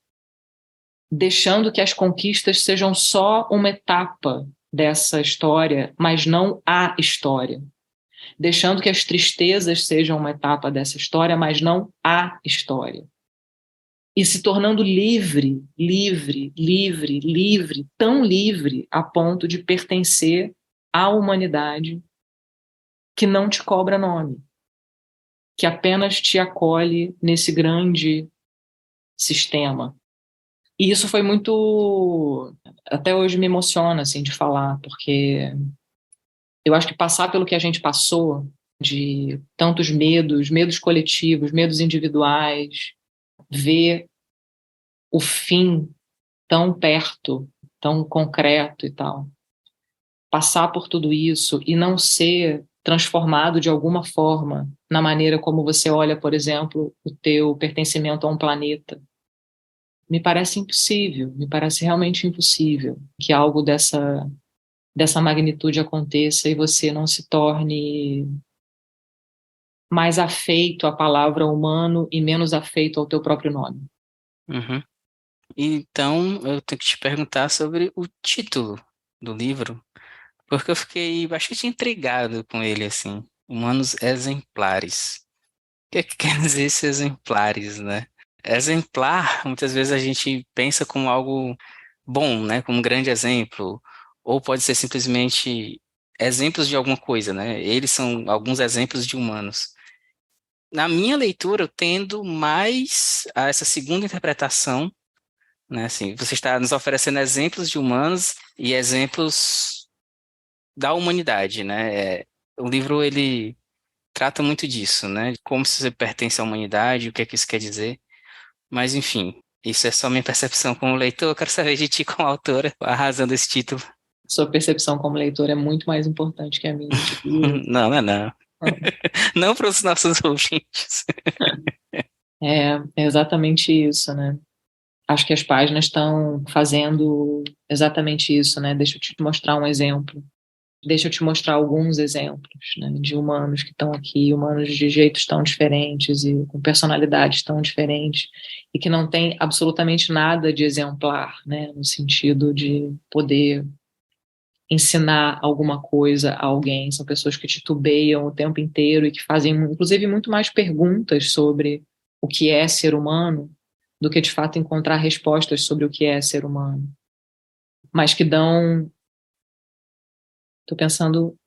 [SPEAKER 2] deixando que as conquistas sejam só uma etapa dessa história, mas não a história. Deixando que as tristezas sejam uma etapa dessa história, mas não a história. E se tornando livre, livre, livre, livre, tão livre a ponto de pertencer à humanidade que não te cobra nome, que apenas te acolhe nesse grande sistema. E isso foi muito... Até hoje me emociona, assim, de falar, porque eu acho que passar pelo que a gente passou, de tantos medos, medos coletivos, medos individuais, ver o fim tão perto, tão concreto e tal. Passar por tudo isso e não ser transformado de alguma forma na maneira como você olha, por exemplo, o teu pertencimento a um planeta. Me parece impossível, me parece realmente impossível que algo dessa magnitude aconteça e você não se torne mais afeito à palavra humano e menos afeito ao teu próprio nome.
[SPEAKER 1] Uhum. Então, eu tenho que te perguntar sobre o título do livro, porque eu fiquei bastante intrigado com ele, assim. Humanos Exemplares. O que é que quer dizer esses exemplares, né? Exemplar, muitas vezes a gente pensa como algo bom, né? Como um grande exemplo. Ou pode ser simplesmente exemplos de alguma coisa, né? Eles são alguns exemplos de humanos. Na minha leitura, eu tendo mais a essa segunda interpretação, né? Assim, você está nos oferecendo exemplos de humanos e exemplos da humanidade, né? O livro, ele trata muito disso, né? De como você pertence à humanidade, o que é que isso quer dizer. Mas, enfim, Isso é só minha percepção como leitor, eu quero saber de ti como autora, arrasando esse título.
[SPEAKER 2] Sua percepção como leitor é muito mais importante que a minha, te juro.
[SPEAKER 1] Não, não, não. Não para os nossos ouvintes.
[SPEAKER 2] É exatamente isso, né? Acho que as páginas estão fazendo exatamente isso, né? Deixa eu te mostrar um exemplo. Deixa eu te mostrar alguns exemplos, né, de humanos que estão aqui, humanos de jeitos tão diferentes e com personalidades tão diferentes e que não tem absolutamente nada de exemplar, né, no sentido de poder ensinar alguma coisa a alguém. São pessoas que titubeiam o tempo inteiro e que fazem, inclusive, muito mais perguntas sobre o que é ser humano do que, de fato, encontrar respostas sobre o que é ser humano. Mas que dão... Estou pensando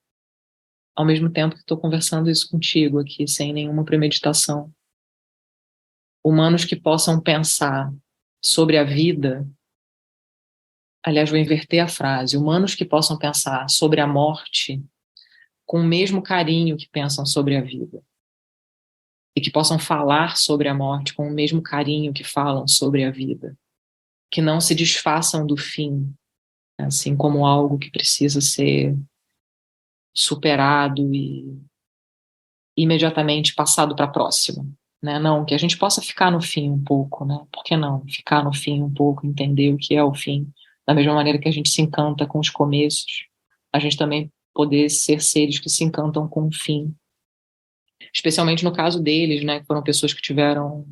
[SPEAKER 2] ao mesmo tempo que estou conversando isso contigo aqui, sem nenhuma premeditação. Humanos que possam pensar sobre a vida, aliás, vou inverter a frase, humanos que possam pensar sobre a morte com o mesmo carinho que pensam sobre a vida, e que possam falar sobre a morte com o mesmo carinho que falam sobre a vida, que não se desfaçam do fim, assim como algo que precisa ser superado e imediatamente passado para a próxima, né? Não, que a gente possa ficar no fim um pouco, né? Por que não ficar no fim um pouco, entender o que é o fim, da mesma maneira que a gente se encanta com os começos, a gente também poder ser seres que se encantam com o fim, especialmente no caso deles, né? Que foram pessoas que tiveram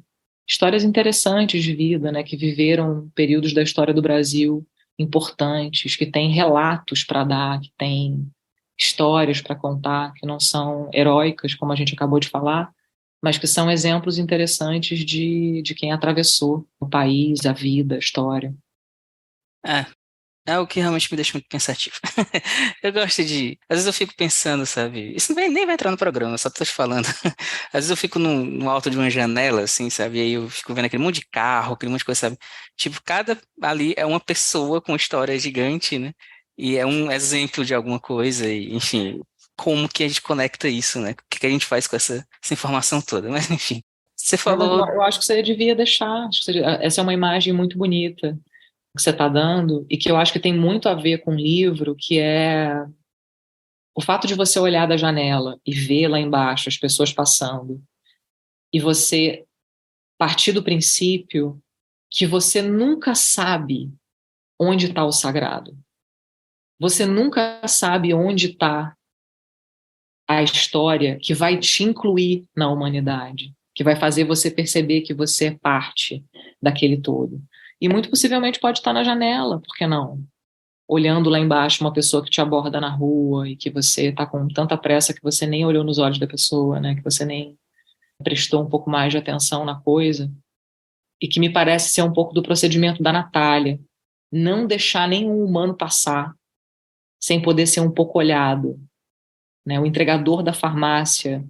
[SPEAKER 2] histórias interessantes de vida, né? Que viveram períodos da história do Brasil importantes, que têm relatos para dar, que têm histórias para contar, que não são heróicas, como a gente acabou de falar, mas que são exemplos interessantes de quem atravessou o país, a vida, a história.
[SPEAKER 1] É, é o que realmente me deixa muito pensativo. Eu gosto de. Às vezes eu fico pensando, sabe? Isso nem vai entrar no programa, só tô te falando. Às vezes eu fico no alto de uma janela, assim, sabe? E aí eu fico vendo aquele monte de carro, aquele monte de coisa, sabe? Tipo, cada ali é uma pessoa com uma história gigante, né? E é um exemplo de alguma coisa, e, enfim, como que a gente conecta isso, né? O que que a gente faz com essa informação toda? Mas, enfim, você
[SPEAKER 2] Não, mas
[SPEAKER 1] falou.
[SPEAKER 2] eu acho que você devia deixar. Essa é uma imagem muito bonita que você está dando e que eu acho que tem muito a ver com o livro, que é o fato de você olhar da janela e ver lá embaixo as pessoas passando e você partir do princípio que você nunca sabe onde está o sagrado. Você nunca sabe onde está a história que vai te incluir na humanidade, que vai fazer você perceber que você é parte daquele todo. E muito possivelmente pode estar na janela, por que não? Olhando lá embaixo uma pessoa que te aborda na rua e que você está com tanta pressa que você nem olhou nos olhos da pessoa, né? Que você nem prestou um pouco mais de atenção na coisa. E que me parece ser um pouco do procedimento da Natália. Não deixar nenhum humano passar sem poder ser um pouco olhado, né? O entregador da farmácia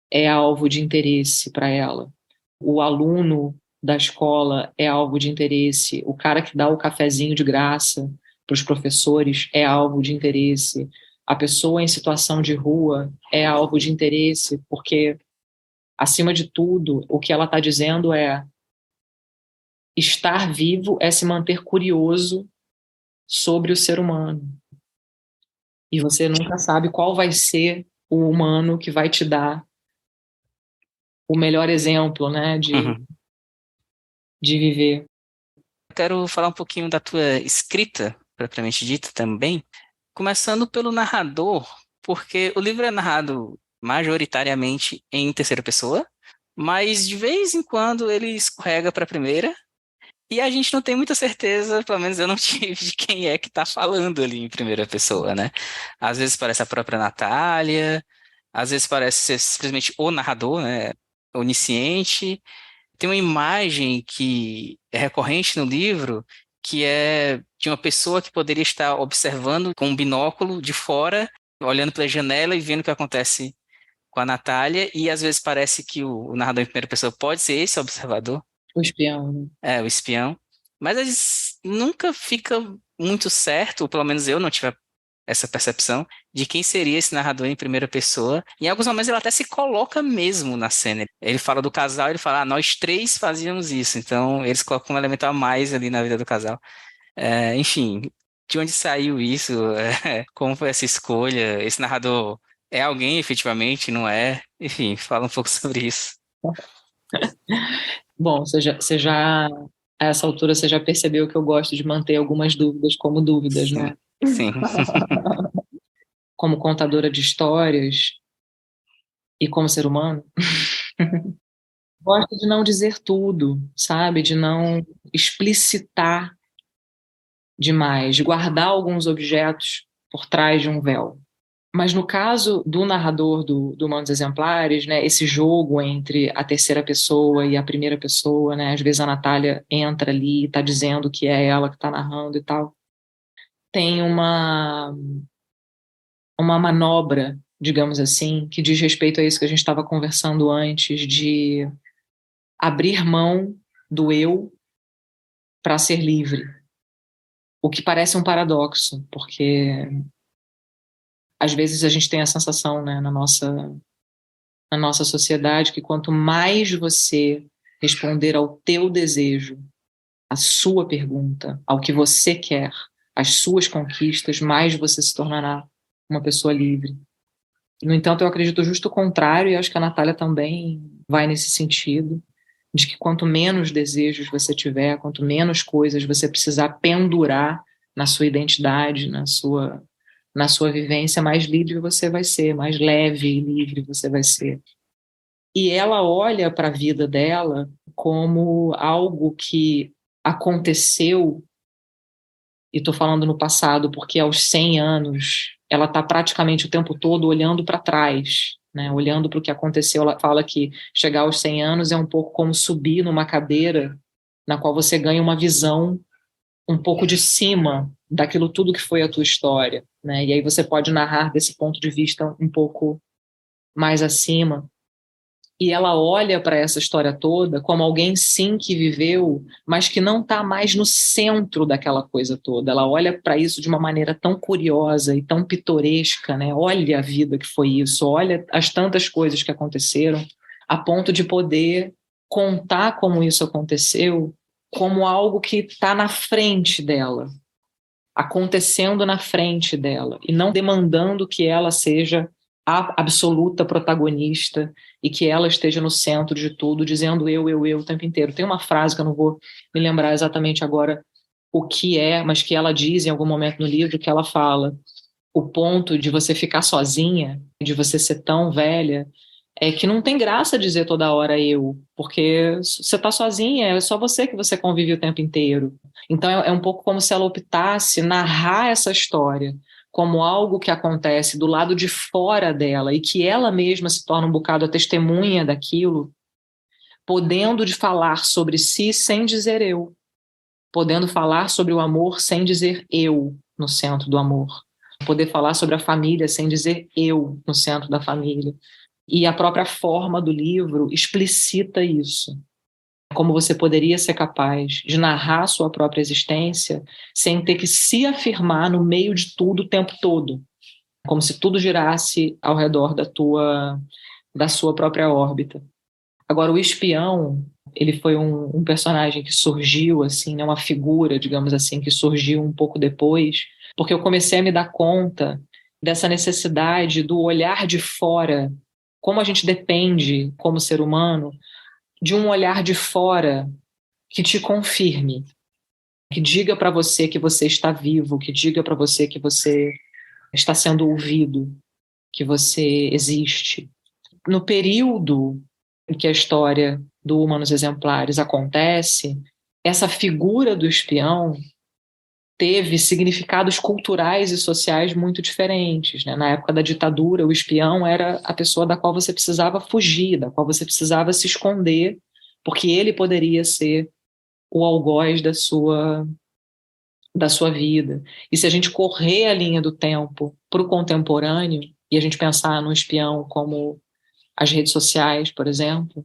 [SPEAKER 2] é alvo de interesse para ela. O aluno da escola é alvo de interesse. O cara que dá o cafezinho de graça para os professores é alvo de interesse. A pessoa em situação de rua é alvo de interesse, porque, acima de tudo, o que ela está dizendo é: estar vivo é se manter curioso sobre o ser humano. E você nunca sabe qual vai ser o humano que vai te dar o melhor exemplo, né,
[SPEAKER 1] Uhum.
[SPEAKER 2] de viver.
[SPEAKER 1] Quero falar um pouquinho da tua escrita, propriamente dita também, começando pelo narrador, porque o livro é narrado majoritariamente em terceira pessoa, mas de vez em quando ele escorrega para a primeira, e a gente não tem muita certeza, pelo menos eu não tive, de quem é que está falando ali em primeira pessoa, né? Às vezes parece a própria Natália, às vezes parece ser simplesmente o narrador, né? Onisciente. Tem uma imagem que é recorrente no livro, que é de uma pessoa que poderia estar observando com um binóculo de fora, olhando pela janela e vendo o que acontece com a Natália, e às vezes parece que o narrador em primeira pessoa pode ser esse observador,
[SPEAKER 2] O espião, né?
[SPEAKER 1] o espião, mas às vezes nunca fica muito certo, ou pelo menos eu não tive essa percepção de quem seria esse narrador em primeira pessoa. Em alguns momentos ele até se coloca mesmo na cena. Ele fala do casal, ele fala, nós três fazíamos isso. Então eles colocam um elemento a mais ali na vida do casal. Enfim, de onde saiu isso? Como foi essa escolha? Esse narrador é alguém efetivamente, não é? Enfim, fala um pouco sobre isso.
[SPEAKER 2] Bom, a essa altura, você já percebeu que eu gosto de manter algumas dúvidas como dúvidas,
[SPEAKER 1] Sim,
[SPEAKER 2] né?
[SPEAKER 1] sim.
[SPEAKER 2] Como contadora de histórias e como ser humano, gosto de não dizer tudo, sabe? De não explicitar demais, de guardar alguns objetos por trás de um véu. Mas no caso do narrador do Humanos Exemplares, né, esse jogo entre a terceira pessoa e a primeira pessoa, né, às vezes a Natália entra ali e está dizendo que é ela que está narrando e tal, tem uma manobra, digamos assim, que diz respeito a isso que a gente estava conversando antes, de abrir mão do eu para ser livre. O que parece um paradoxo, porque às vezes a gente tem a sensação, né, na nossa sociedade, que quanto mais você responder ao teu desejo, à sua pergunta, ao que você quer, às suas conquistas, mais você se tornará uma pessoa livre. No entanto, eu acredito justo o contrário, e acho que a Natália também vai nesse sentido, de que quanto menos desejos você tiver, quanto menos coisas você precisar pendurar na sua identidade, na sua vivência, mais livre você vai ser, mais leve e livre você vai ser. E ela olha para a vida dela como algo que aconteceu, e estou falando no passado, porque aos 100 anos ela está praticamente o tempo todo olhando para trás, né? Olhando para o que aconteceu. Ela fala que chegar aos 100 anos é um pouco como subir numa cadeira na qual você ganha uma visão um pouco de cima daquilo tudo que foi a tua história, né? E aí você pode narrar desse ponto de vista um pouco mais acima. E ela olha para essa história toda como alguém, sim, que viveu, mas que não está mais no centro daquela coisa toda. Ela olha para isso de uma maneira tão curiosa e tão pitoresca, né? Olha a vida que foi isso, olha as tantas coisas que aconteceram, a ponto de poder contar como isso aconteceu como algo que está na frente dela, acontecendo na frente dela, e não demandando que ela seja a absoluta protagonista e que ela esteja no centro de tudo, dizendo eu o tempo inteiro. Tem uma frase que eu não vou me lembrar exatamente agora o que é, mas que ela diz em algum momento no livro, que ela fala: o ponto de você ficar sozinha, de você ser tão velha, é que não tem graça dizer toda hora eu, porque você está sozinha, é só você que você convive o tempo inteiro. Então é um pouco como se ela optasse narrar essa história como algo que acontece do lado de fora dela e que ela mesma se torna um bocado a testemunha daquilo, podendo de falar sobre si sem dizer eu, podendo falar sobre o amor sem dizer eu no centro do amor, poder falar sobre a família sem dizer eu no centro da família. E a própria forma do livro explicita isso. Como você poderia ser capaz de narrar sua própria existência sem ter que se afirmar no meio de tudo o tempo todo, como se tudo girasse ao redor da sua própria órbita. Agora, o espião, ele foi um personagem que surgiu, assim, né, uma figura, digamos assim, que surgiu um pouco depois, porque eu comecei a me dar conta dessa necessidade do olhar de fora, como a gente depende, como ser humano, de um olhar de fora que te confirme, que diga para você que você está vivo, que diga para você que você está sendo ouvido, que você existe. No período em que a história do Humanos Exemplares acontece, essa figura do espião teve significados culturais e sociais muito diferentes, né? Na época da ditadura, o espião era a pessoa da qual você precisava fugir, da qual você precisava se esconder, porque ele poderia ser o algoz da sua vida. E se a gente correr a linha do tempo para o contemporâneo, e a gente pensar no espião como as redes sociais, por exemplo,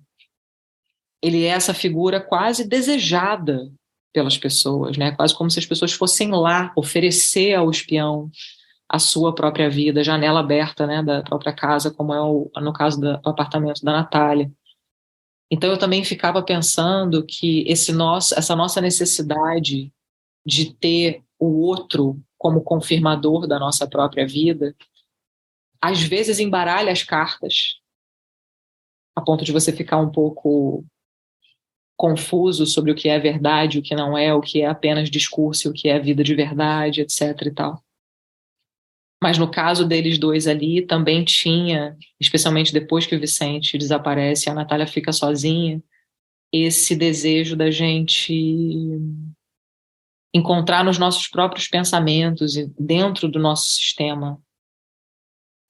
[SPEAKER 2] ele é essa figura quase desejada pelas pessoas, né? Quase como se as pessoas fossem lá oferecer ao espião a sua própria vida, janela aberta, né, da própria casa, como é no caso do apartamento da Natália. Então eu também ficava pensando que essa nossa necessidade de ter o outro como confirmador da nossa própria vida, às vezes embaralha as cartas, a ponto de você ficar um pouco confuso sobre o que é verdade, o que não é, o que é apenas discurso, o que é vida de verdade, etc e tal. Mas no caso deles dois ali, também tinha, especialmente depois que o Vicente desaparece e a Natália fica sozinha, esse desejo da gente encontrar nos nossos próprios pensamentos e dentro do nosso sistema,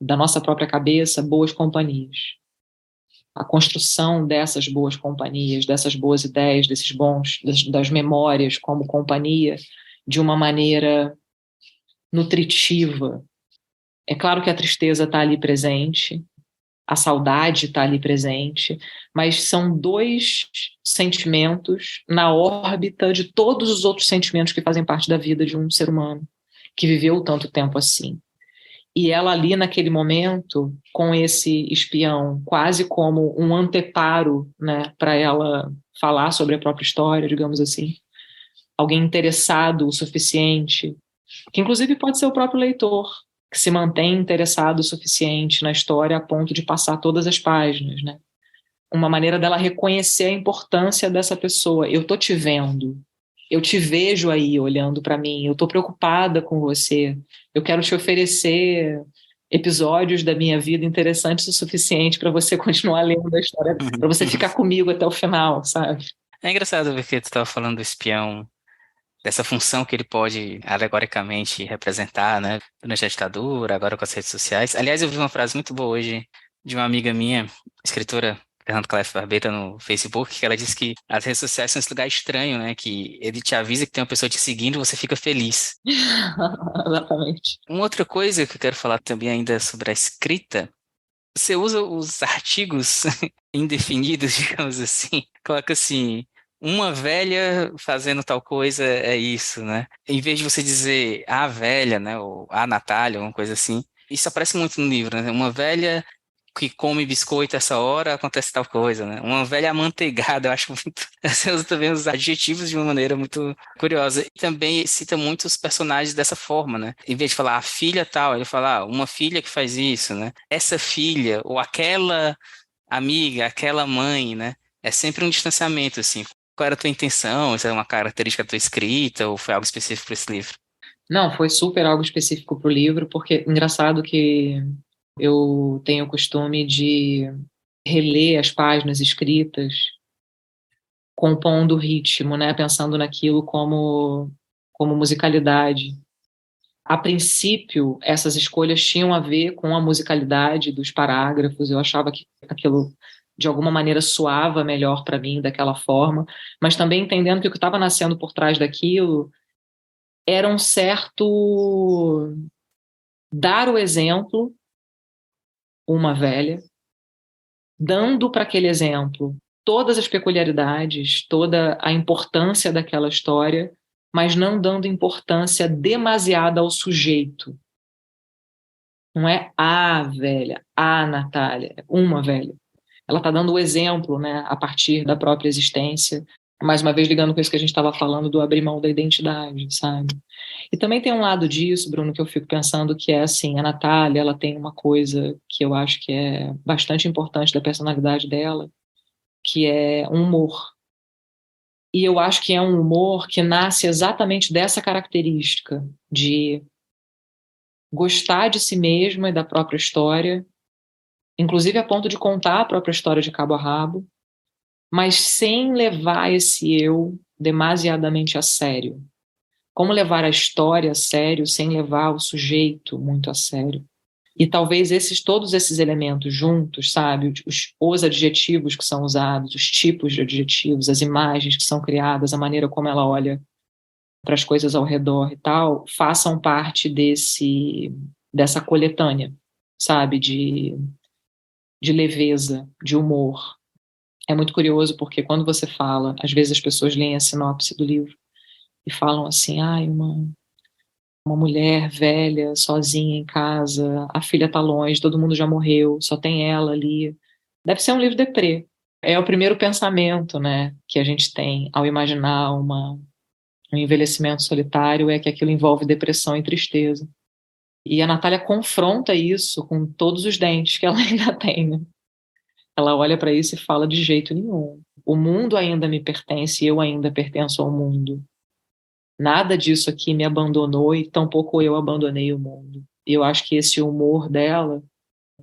[SPEAKER 2] da nossa própria cabeça, boas companhias. A construção dessas boas companhias, dessas boas ideias, das memórias como companhia, de uma maneira nutritiva. É claro que a tristeza está ali presente, a saudade está ali presente, mas são dois sentimentos na órbita de todos os outros sentimentos que fazem parte da vida de um ser humano que viveu tanto tempo assim. E ela ali naquele momento, com esse espião, quase como um anteparo, né, para ela falar sobre a própria história, digamos assim, alguém interessado o suficiente, que inclusive pode ser o próprio leitor, que se mantém interessado o suficiente na história a ponto de passar todas as páginas, né? Uma maneira dela reconhecer a importância dessa pessoa. Eu tô te vendo, eu te vejo aí olhando para mim, eu tô preocupada com você, eu quero te oferecer episódios da minha vida interessantes o suficiente para você continuar lendo a história, para você ficar comigo até o final, sabe?
[SPEAKER 1] É engraçado porque tu estava falando do espião, dessa função que ele pode alegoricamente representar, né, durante a ditadura, agora com as redes sociais. Aliás, eu vi uma frase muito boa hoje de uma amiga minha, escritora Fernanda Calef Barbeira, no Facebook, que ela disse que as redes sociais são esse lugar estranho, né, que ele te avisa que tem uma pessoa te seguindo e você fica feliz.
[SPEAKER 2] Exatamente.
[SPEAKER 1] Uma outra coisa que eu quero falar também ainda sobre a escrita, você usa os artigos indefinidos, digamos assim, coloca assim, uma velha fazendo tal coisa é isso, né? Em vez de você dizer a velha, né, ou a Natália, alguma coisa assim, isso aparece muito no livro, né? Uma velha que come biscoito essa hora, acontece tal coisa, né? Uma velha amanteigada, eu acho muito. Você usa também os adjetivos de uma maneira muito curiosa. E também cita muitos personagens dessa forma, né? Em vez de falar a filha tal, ele fala uma filha que faz isso, né? Essa filha, ou aquela amiga, aquela mãe, né? É sempre um distanciamento, assim. Qual era a tua intenção? Isso é uma característica da tua escrita ou foi algo específico para esse livro?
[SPEAKER 2] Não, foi super algo específico para o livro, porque engraçado que eu tenho o costume de reler as páginas escritas, compondo o ritmo, né? Pensando naquilo como musicalidade. A princípio, essas escolhas tinham a ver com a musicalidade dos parágrafos. Eu achava que aquilo, de alguma maneira, soava melhor para mim daquela forma, mas também entendendo que o que estava nascendo por trás daquilo era um certo dar o exemplo, uma velha, dando para aquele exemplo todas as peculiaridades, toda a importância daquela história, mas não dando importância demasiada ao sujeito. Não é a velha, a Natália, é uma velha. Ela está dando o exemplo, né, a partir da própria existência, mais uma vez ligando com isso que a gente estava falando do abrir mão da identidade, sabe? E também tem um lado disso, Bruno, que eu fico pensando que é assim, a Natália, ela tem uma coisa que eu acho que é bastante importante da personalidade dela, que é um humor. E eu acho que é um humor que nasce exatamente dessa característica de gostar de si mesma e da própria história, inclusive a ponto de contar a própria história de cabo a rabo, mas sem levar esse eu demasiadamente a sério. Como levar a história a sério sem levar o sujeito muito a sério. E talvez todos esses elementos juntos, sabe, os adjetivos que são usados, os tipos de adjetivos, as imagens que são criadas, a maneira como ela olha para as coisas ao redor e tal, façam parte dessa coletânea, sabe, de leveza, de humor. É muito curioso porque quando você fala, às vezes as pessoas leem a sinopse do livro e falam assim, uma mulher velha, sozinha em casa, a filha tá longe, todo mundo já morreu, só tem ela ali. Deve ser um livro deprê. É o primeiro pensamento, né, que a gente tem ao imaginar um envelhecimento solitário, é que aquilo envolve depressão e tristeza. E a Natália confronta isso com todos os dentes que ela ainda tem, né? Ela olha para isso e fala: de jeito nenhum. O mundo ainda me pertence e eu ainda pertenço ao mundo. Nada disso aqui me abandonou e tampouco eu abandonei o mundo. E eu acho que esse humor dela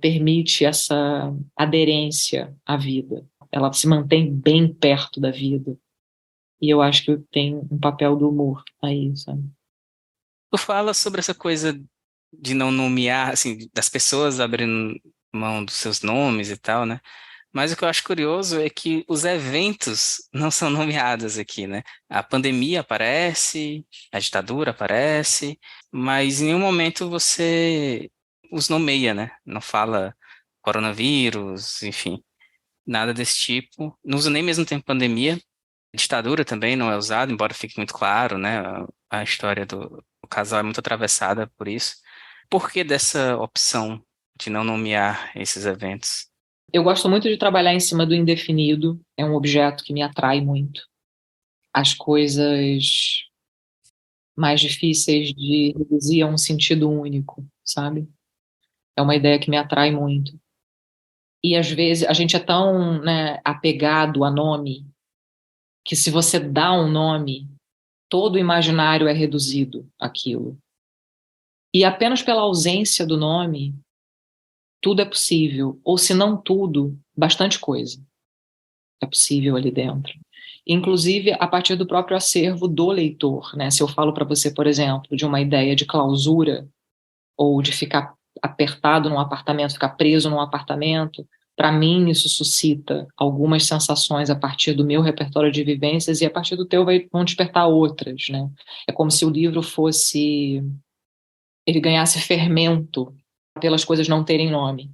[SPEAKER 2] permite essa aderência à vida. Ela se mantém bem perto da vida. E eu acho que tem um papel do humor aí, sabe?
[SPEAKER 1] Tu fala sobre essa coisa de não nomear, assim, das pessoas abrindo mão dos seus nomes e tal, né? Mas o que eu acho curioso é que os eventos não são nomeados aqui, né? A pandemia aparece, a ditadura aparece, mas em nenhum momento você os nomeia, né? Não fala coronavírus, enfim, nada desse tipo. Não usa nem mesmo tempo pandemia. Ditadura também não é usado, embora fique muito claro, né? A história do casal é muito atravessada por isso. Por que dessa opção de não nomear esses eventos?
[SPEAKER 2] Eu gosto muito de trabalhar em cima do indefinido, é um objeto que me atrai muito. As coisas mais difíceis de reduzir a um sentido único, sabe? É uma ideia que me atrai muito. E às vezes a gente é tão, né, apegado a nome que se você dá um nome, todo o imaginário é reduzido àquilo. E apenas pela ausência do nome, tudo é possível, ou se não tudo, bastante coisa é possível ali dentro. Inclusive a partir do próprio acervo do leitor, né? Se eu falo para você, por exemplo, de uma ideia de clausura ou de ficar apertado num apartamento, ficar preso num apartamento, para mim isso suscita algumas sensações a partir do meu repertório de vivências e a partir do teu vão despertar outras, né? É como se o livro fosse, ele ganhasse fermento pelas coisas não terem nome.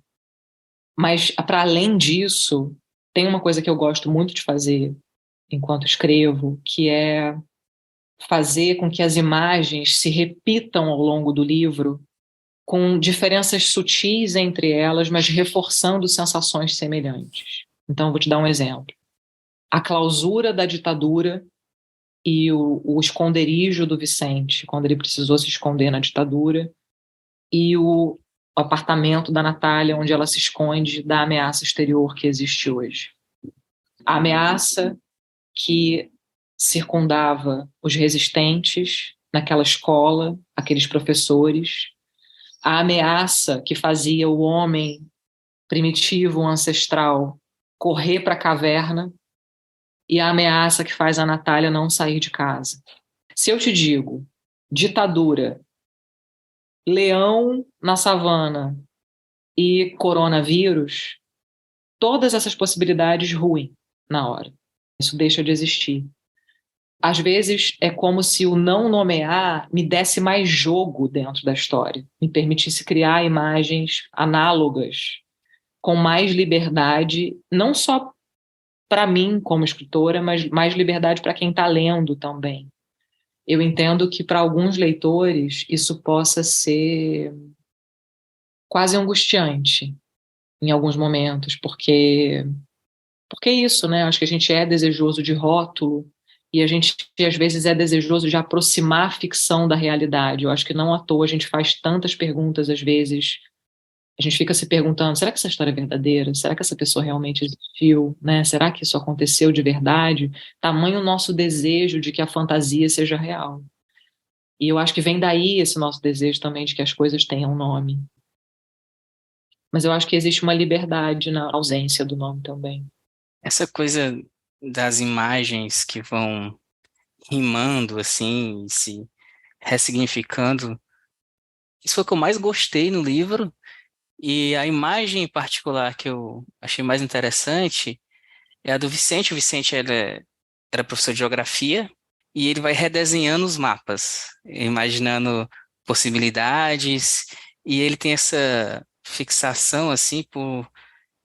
[SPEAKER 2] Mas para além disso, tem uma coisa que eu gosto muito de fazer enquanto escrevo, que é fazer com que as imagens se repitam ao longo do livro, com diferenças sutis entre elas, mas reforçando sensações semelhantes. Então, vou te dar um exemplo. A clausura da ditadura e o esconderijo do Vicente, quando ele precisou se esconder na ditadura, e o apartamento da Natália, onde ela se esconde da ameaça exterior que existe hoje. A ameaça que circundava os resistentes naquela escola, aqueles professores, a ameaça que fazia o homem primitivo, ancestral, correr para a caverna e a ameaça que faz a Natália não sair de casa. Se eu te digo ditadura, leão na savana e coronavírus, todas essas possibilidades ruem na hora. Isso deixa de existir. Às vezes é como se o não nomear me desse mais jogo dentro da história, me permitisse criar imagens análogas com mais liberdade, não só para mim como escritora, mas mais liberdade para quem está lendo também. Eu entendo que para alguns leitores isso possa ser quase angustiante em alguns momentos, porque é isso, né? Acho que a gente é desejoso de rótulo e a gente às vezes é desejoso de aproximar a ficção da realidade. Eu acho que não à toa a gente faz tantas perguntas às vezes. A gente fica se perguntando: será que essa história é verdadeira? Será que essa pessoa realmente existiu? Né? Será que isso aconteceu de verdade? Tamanho o nosso desejo de que a fantasia seja real. E eu acho que vem daí esse nosso desejo também de que as coisas tenham nome. Mas eu acho que existe uma liberdade na ausência do nome também.
[SPEAKER 1] Essa coisa das imagens que vão rimando assim, e se ressignificando, isso foi o que eu mais gostei no livro. E a imagem em particular que eu achei mais interessante é a do Vicente. O Vicente era professor de geografia e ele vai redesenhando os mapas, imaginando possibilidades, e ele tem essa fixação assim por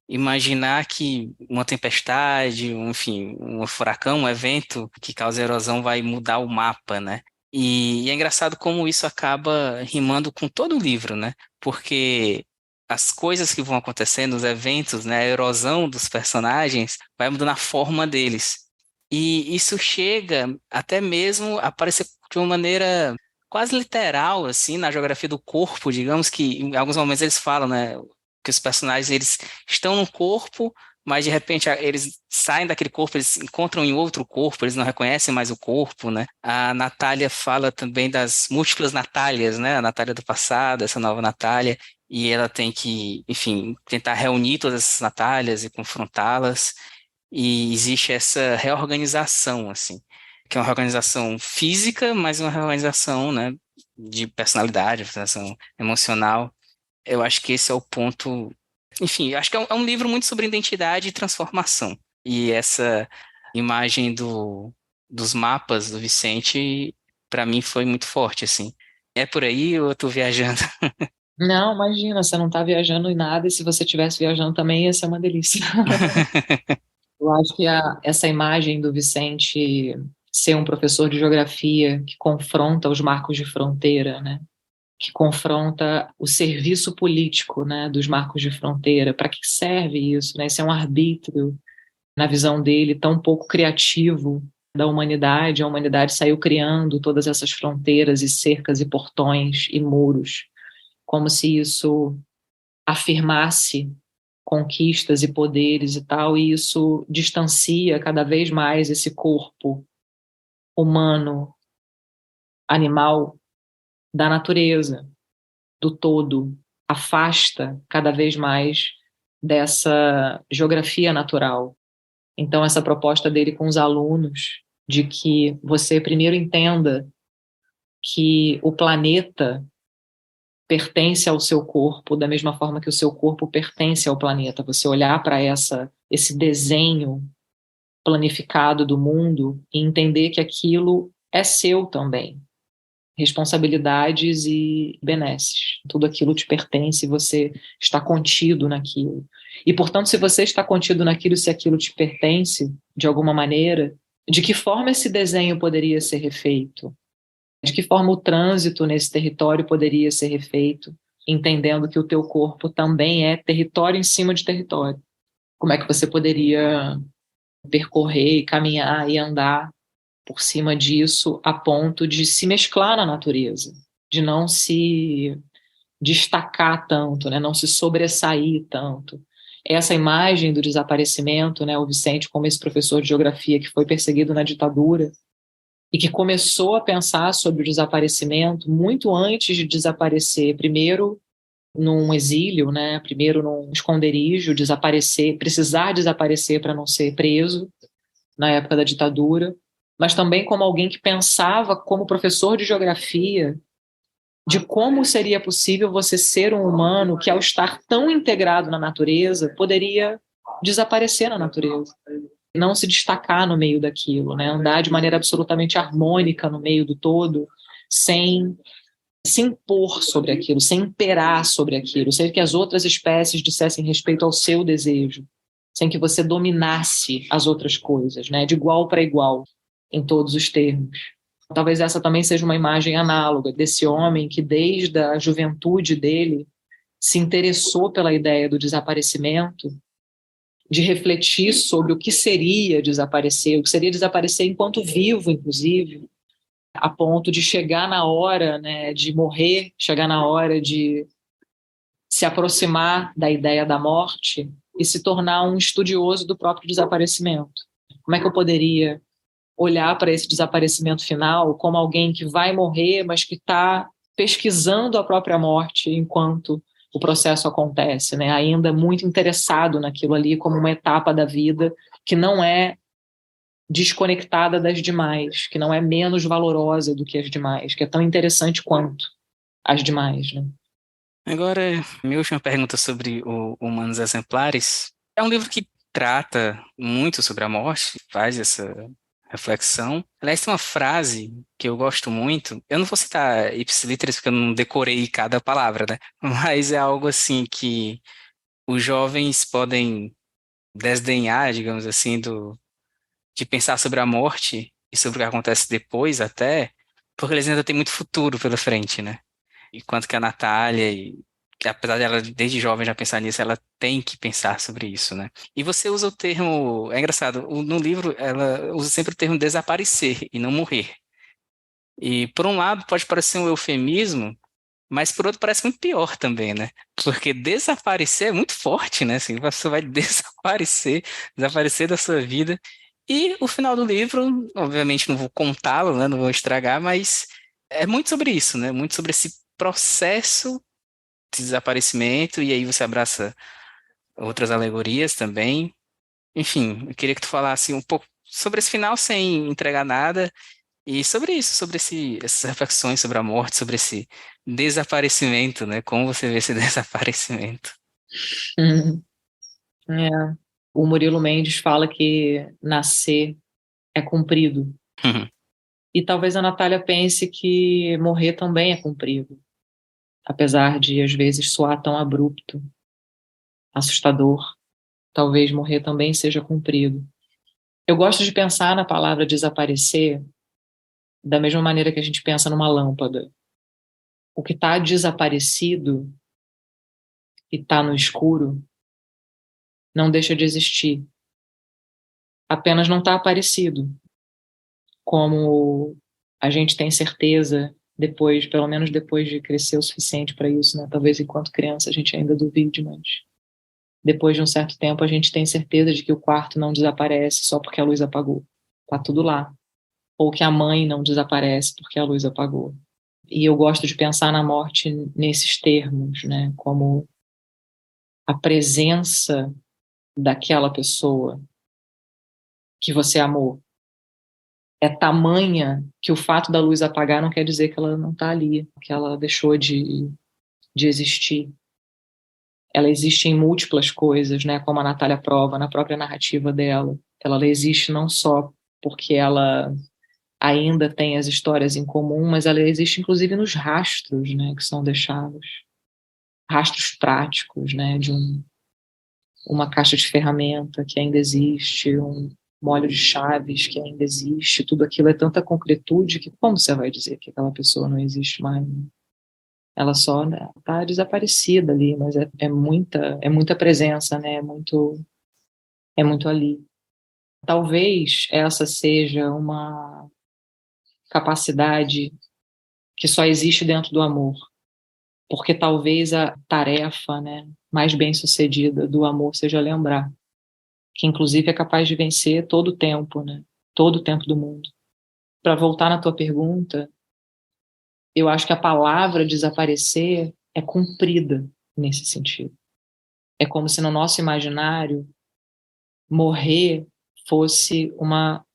[SPEAKER 1] imaginar que uma tempestade, enfim, um furacão, um evento que causa erosão vai mudar o mapa, né? E é engraçado como isso acaba rimando com todo o livro, né? Porque as coisas que vão acontecendo, os eventos, né, a erosão dos personagens, vai mudando a forma deles. E isso chega até mesmo a aparecer de uma maneira quase literal, assim, na geografia do corpo, digamos que em alguns momentos eles falam, né, que os personagens eles estão no corpo, mas de repente eles saem daquele corpo, eles se encontram em outro corpo, eles não reconhecem mais o corpo, né? A Natália fala também das múltiplas Natálias, né? A Natália do passado, essa nova Natália, e ela tem que, enfim, tentar reunir todas essas Natálias e confrontá-las, e existe essa reorganização, assim, que é uma reorganização física, mas uma reorganização, né, de personalidade, reorganização emocional. Eu acho que esse é o ponto. Enfim, eu acho que é um livro muito sobre identidade e transformação. E essa imagem dos mapas do Vicente, para mim, foi muito forte, assim. É por aí ou eu tô viajando?
[SPEAKER 2] Não, imagina, você não está viajando em nada, e se você estivesse viajando também ia ser uma delícia. Eu acho que essa imagem do Vicente ser um professor de geografia que confronta os marcos de fronteira, né? Que confronta o serviço político, né, dos marcos de fronteira. Para que serve isso, né? Isso é um arbítrio, na visão dele, tão pouco criativo da humanidade. A humanidade saiu criando todas essas fronteiras e cercas e portões e muros, como se isso afirmasse conquistas e poderes e tal, e isso distancia cada vez mais esse corpo humano, animal, da natureza, do todo, afasta cada vez mais dessa geografia natural. Então, essa proposta dele com os alunos, de que você primeiro entenda que o planeta pertence ao seu corpo da mesma forma que o seu corpo pertence ao planeta. Você olhar para esse desenho planificado do mundo e entender que aquilo é seu também. Responsabilidades e benesses. Tudo aquilo te pertence e você está contido naquilo. E, portanto, se você está contido naquilo, se aquilo te pertence, de alguma maneira, de que forma esse desenho poderia ser refeito? De que forma o trânsito nesse território poderia ser refeito, entendendo que o teu corpo também é território em cima de território? Como é que você poderia percorrer e caminhar e andar por cima disso a ponto de se mesclar na natureza, de não se destacar tanto, né, não se sobressair tanto? Essa imagem do desaparecimento, né, o Vicente como esse professor de geografia que foi perseguido na ditadura e que começou a pensar sobre o desaparecimento muito antes de desaparecer, primeiro num exílio, né, primeiro num esconderijo, desaparecer, precisar desaparecer para não ser preso na época da ditadura, mas também como alguém que pensava como professor de geografia de como seria possível você ser um humano que, ao estar tão integrado na natureza, poderia desaparecer na natureza, não se destacar no meio daquilo, né? Andar de maneira absolutamente harmônica no meio do todo, sem se impor sobre aquilo, sem imperar sobre aquilo, sem que as outras espécies dissessem respeito ao seu desejo, sem que você dominasse as outras coisas, né? De igual para igual, em todos os termos. Talvez essa também seja uma imagem análoga desse homem que, desde a juventude dele, se interessou pela ideia do desaparecimento, de refletir sobre o que seria desaparecer, o que seria desaparecer enquanto vivo, inclusive, a ponto de chegar na hora, né, de morrer, chegar na hora de se aproximar da ideia da morte e se tornar um estudioso do próprio desaparecimento. Como é que eu poderia olhar para esse desaparecimento final como alguém que vai morrer, mas que está pesquisando a própria morte enquanto o processo acontece, né? Ainda muito interessado naquilo ali como uma etapa da vida que não é desconectada das demais, que não é menos valorosa do que as demais, que é tão interessante quanto as demais, né?
[SPEAKER 1] Agora, minha última pergunta sobre o Humanos Exemplares. É um livro que trata muito sobre a morte, faz essa reflexão. Aliás, tem uma frase que eu gosto muito. Eu não vou citar ipsiliteris porque eu não decorei cada palavra, né? Mas é algo assim que os jovens podem desdenhar, digamos assim, de pensar sobre a morte e sobre o que acontece depois até, Porque eles ainda têm muito futuro pela frente, né? Enquanto que a Natália, que apesar dela desde jovem já pensar nisso, ela tem que pensar sobre isso, né? E você usa o termo, é engraçado, no livro ela usa sempre o termo desaparecer e não morrer. E por um lado pode parecer um eufemismo, mas por outro parece muito pior também, né? Porque desaparecer é muito forte, né? Assim, você vai desaparecer da sua vida. E o final do livro, obviamente não vou contá-lo, né? Não vou estragar, mas é muito sobre isso, né? Muito sobre esse processo de desaparecimento, e aí você abraça outras alegorias também. Enfim, eu queria que tu falasse um pouco sobre esse final sem entregar nada, e sobre isso, sobre essas reflexões sobre a morte, sobre esse desaparecimento, né? Como você vê esse desaparecimento?
[SPEAKER 2] Uhum. É. O Murilo Mendes fala que nascer é cumprido. E talvez a Natália pense que morrer também é cumprido, apesar de às vezes soar tão abrupto, assustador. Talvez morrer também seja cumprido. Eu gosto de pensar na palavra desaparecer da mesma maneira que a gente pensa numa lâmpada. O que está desaparecido e está no escuro não deixa de existir, apenas não está aparecido, como a gente tem certeza depois, pelo menos depois de crescer o suficiente para isso, né? Talvez enquanto criança a gente ainda duvide, mas depois de um certo tempo a gente tem certeza de que o quarto não desaparece só porque a luz apagou. Tá tudo lá. Ou que a mãe não desaparece porque a luz apagou. E eu gosto de pensar na morte nesses termos, né? Como a presença daquela pessoa que você amou é tamanha que o fato da luz apagar não quer dizer que ela não está ali, que ela deixou de existir. Ela existe em múltiplas coisas, né? Como a Natália prova na própria narrativa dela. Ela existe não só porque ela ainda tem as histórias em comum, mas ela existe inclusive nos rastros, né, que são deixados, rastros práticos, né, de uma caixa de ferramenta que ainda existe, um molho de chaves que ainda existe, tudo aquilo é tanta concretude que como você vai dizer que aquela pessoa não existe mais? Ela só está desaparecida ali, mas é muita presença, né? É muito ali. Talvez essa seja uma capacidade que só existe dentro do amor, porque talvez a tarefa, né, mais bem-sucedida do amor seja lembrar que inclusive é capaz de vencer todo o tempo, né? Todo o tempo do mundo. Para voltar na tua pergunta, eu acho que a palavra desaparecer é cumprida nesse sentido. É como se no nosso imaginário morrer fosse uma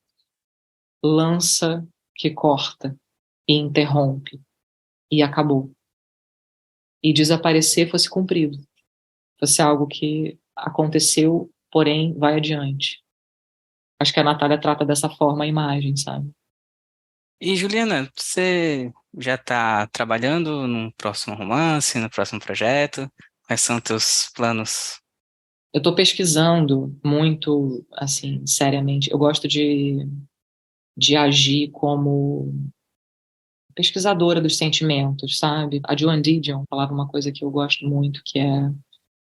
[SPEAKER 2] lança que corta e interrompe e acabou. E desaparecer fosse cumprido. Fosse algo que aconteceu, porém vai adiante. Acho que a Natália trata dessa forma a imagem, sabe?
[SPEAKER 1] E Juliana, você já está trabalhando num próximo romance, no próximo projeto? Quais são teus planos?
[SPEAKER 2] Eu estou pesquisando muito, assim, seriamente. Eu gosto de agir como pesquisadora dos sentimentos, sabe? A Joan Didion falava uma coisa que eu gosto muito, que é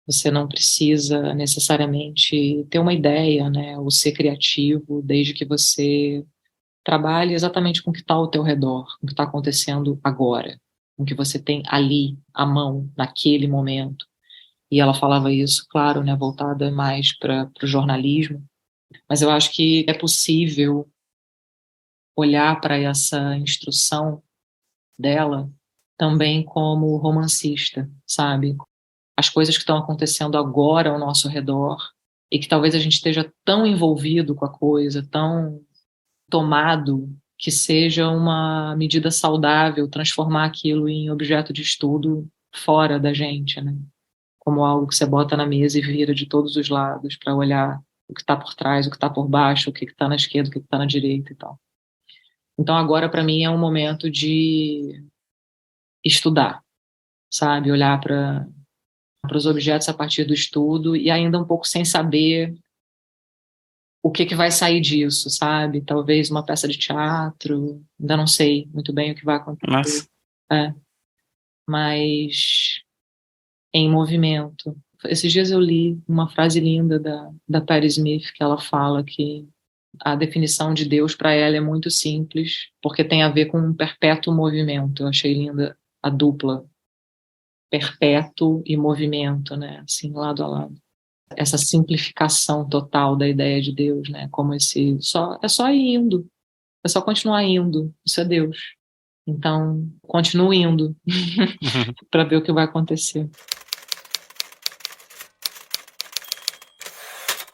[SPEAKER 2] você não precisa necessariamente ter uma ideia, né? Ou ser criativo, desde que você trabalhe exatamente com o que está ao teu redor, com o que está acontecendo agora, com o que você tem ali, à mão, naquele momento. E ela falava isso, claro, né, voltada mais para o jornalismo, mas eu acho que é possível olhar para essa instrução dela também como romancista, sabe? As coisas que estão acontecendo agora ao nosso redor e que talvez a gente esteja tão envolvido com a coisa, tão tomado, que seja uma medida saudável transformar aquilo em objeto de estudo fora da gente, né? Como algo que você bota na mesa e vira de todos os lados para olhar o que está por trás, o que está por baixo, o que está na esquerda, o que está na direita e tal. Então agora para mim é um momento de estudar, sabe, olhar para os objetos a partir do estudo e ainda um pouco sem saber o que que vai sair disso, sabe? Talvez uma peça de teatro, ainda não sei muito bem o que vai acontecer.
[SPEAKER 1] Nossa.
[SPEAKER 2] Mas em movimento. Esses dias eu li uma frase linda da Patti Smith, que ela fala que a definição de Deus para ela é muito simples, porque tem a ver com um perpétuo movimento. Eu achei linda a dupla, perpétuo e movimento, né? Assim, lado a lado. Essa simplificação total da ideia de Deus, né? Como é só ir indo, é só continuar indo, isso é Deus. Então, continue indo para ver o que vai acontecer.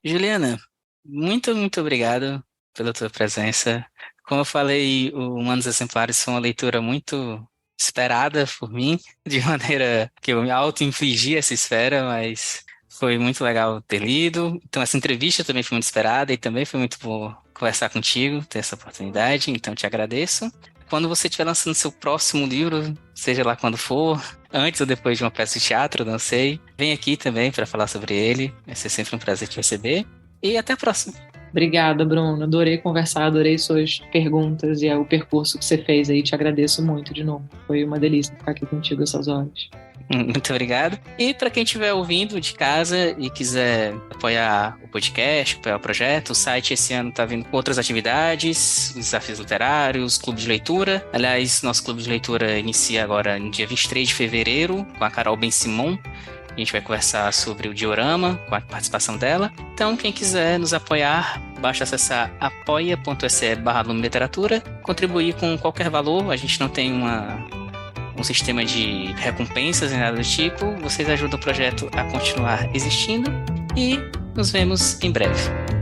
[SPEAKER 1] Juliana, muito, muito obrigado pela tua presença. Como eu falei, o Humanos Exemplares foi uma leitura muito esperada por mim, de maneira que eu me auto-infligi essa espera, mas foi muito legal ter lido. Então, essa entrevista também foi muito esperada e também foi muito bom conversar contigo, ter essa oportunidade, então te agradeço. Quando você estiver lançando seu próximo livro, seja lá quando for, antes ou depois de uma peça de teatro, não sei, vem aqui também para falar sobre ele. Vai ser sempre um prazer te receber. E até a próxima.
[SPEAKER 2] Obrigada, Bruno. Adorei conversar, adorei suas perguntas e o percurso que você fez aí. Te agradeço muito de novo. Foi uma delícia ficar aqui contigo essas horas.
[SPEAKER 1] Muito obrigado. E para quem estiver ouvindo de casa e quiser apoiar o podcast, apoiar o projeto, o site esse ano está vindo com outras atividades, desafios literários, clube de leitura. Aliás, nosso clube de leitura inicia agora no dia 23 de fevereiro, com a Carol Ben-Simon. A gente vai conversar sobre o diorama, com a participação dela. Então, quem quiser nos apoiar, basta acessar apoia.se/Lume Literatura, contribuir com qualquer valor. A gente não tem um sistema de recompensas nem nada do tipo. Vocês ajudam o projeto a continuar existindo e nos vemos em breve.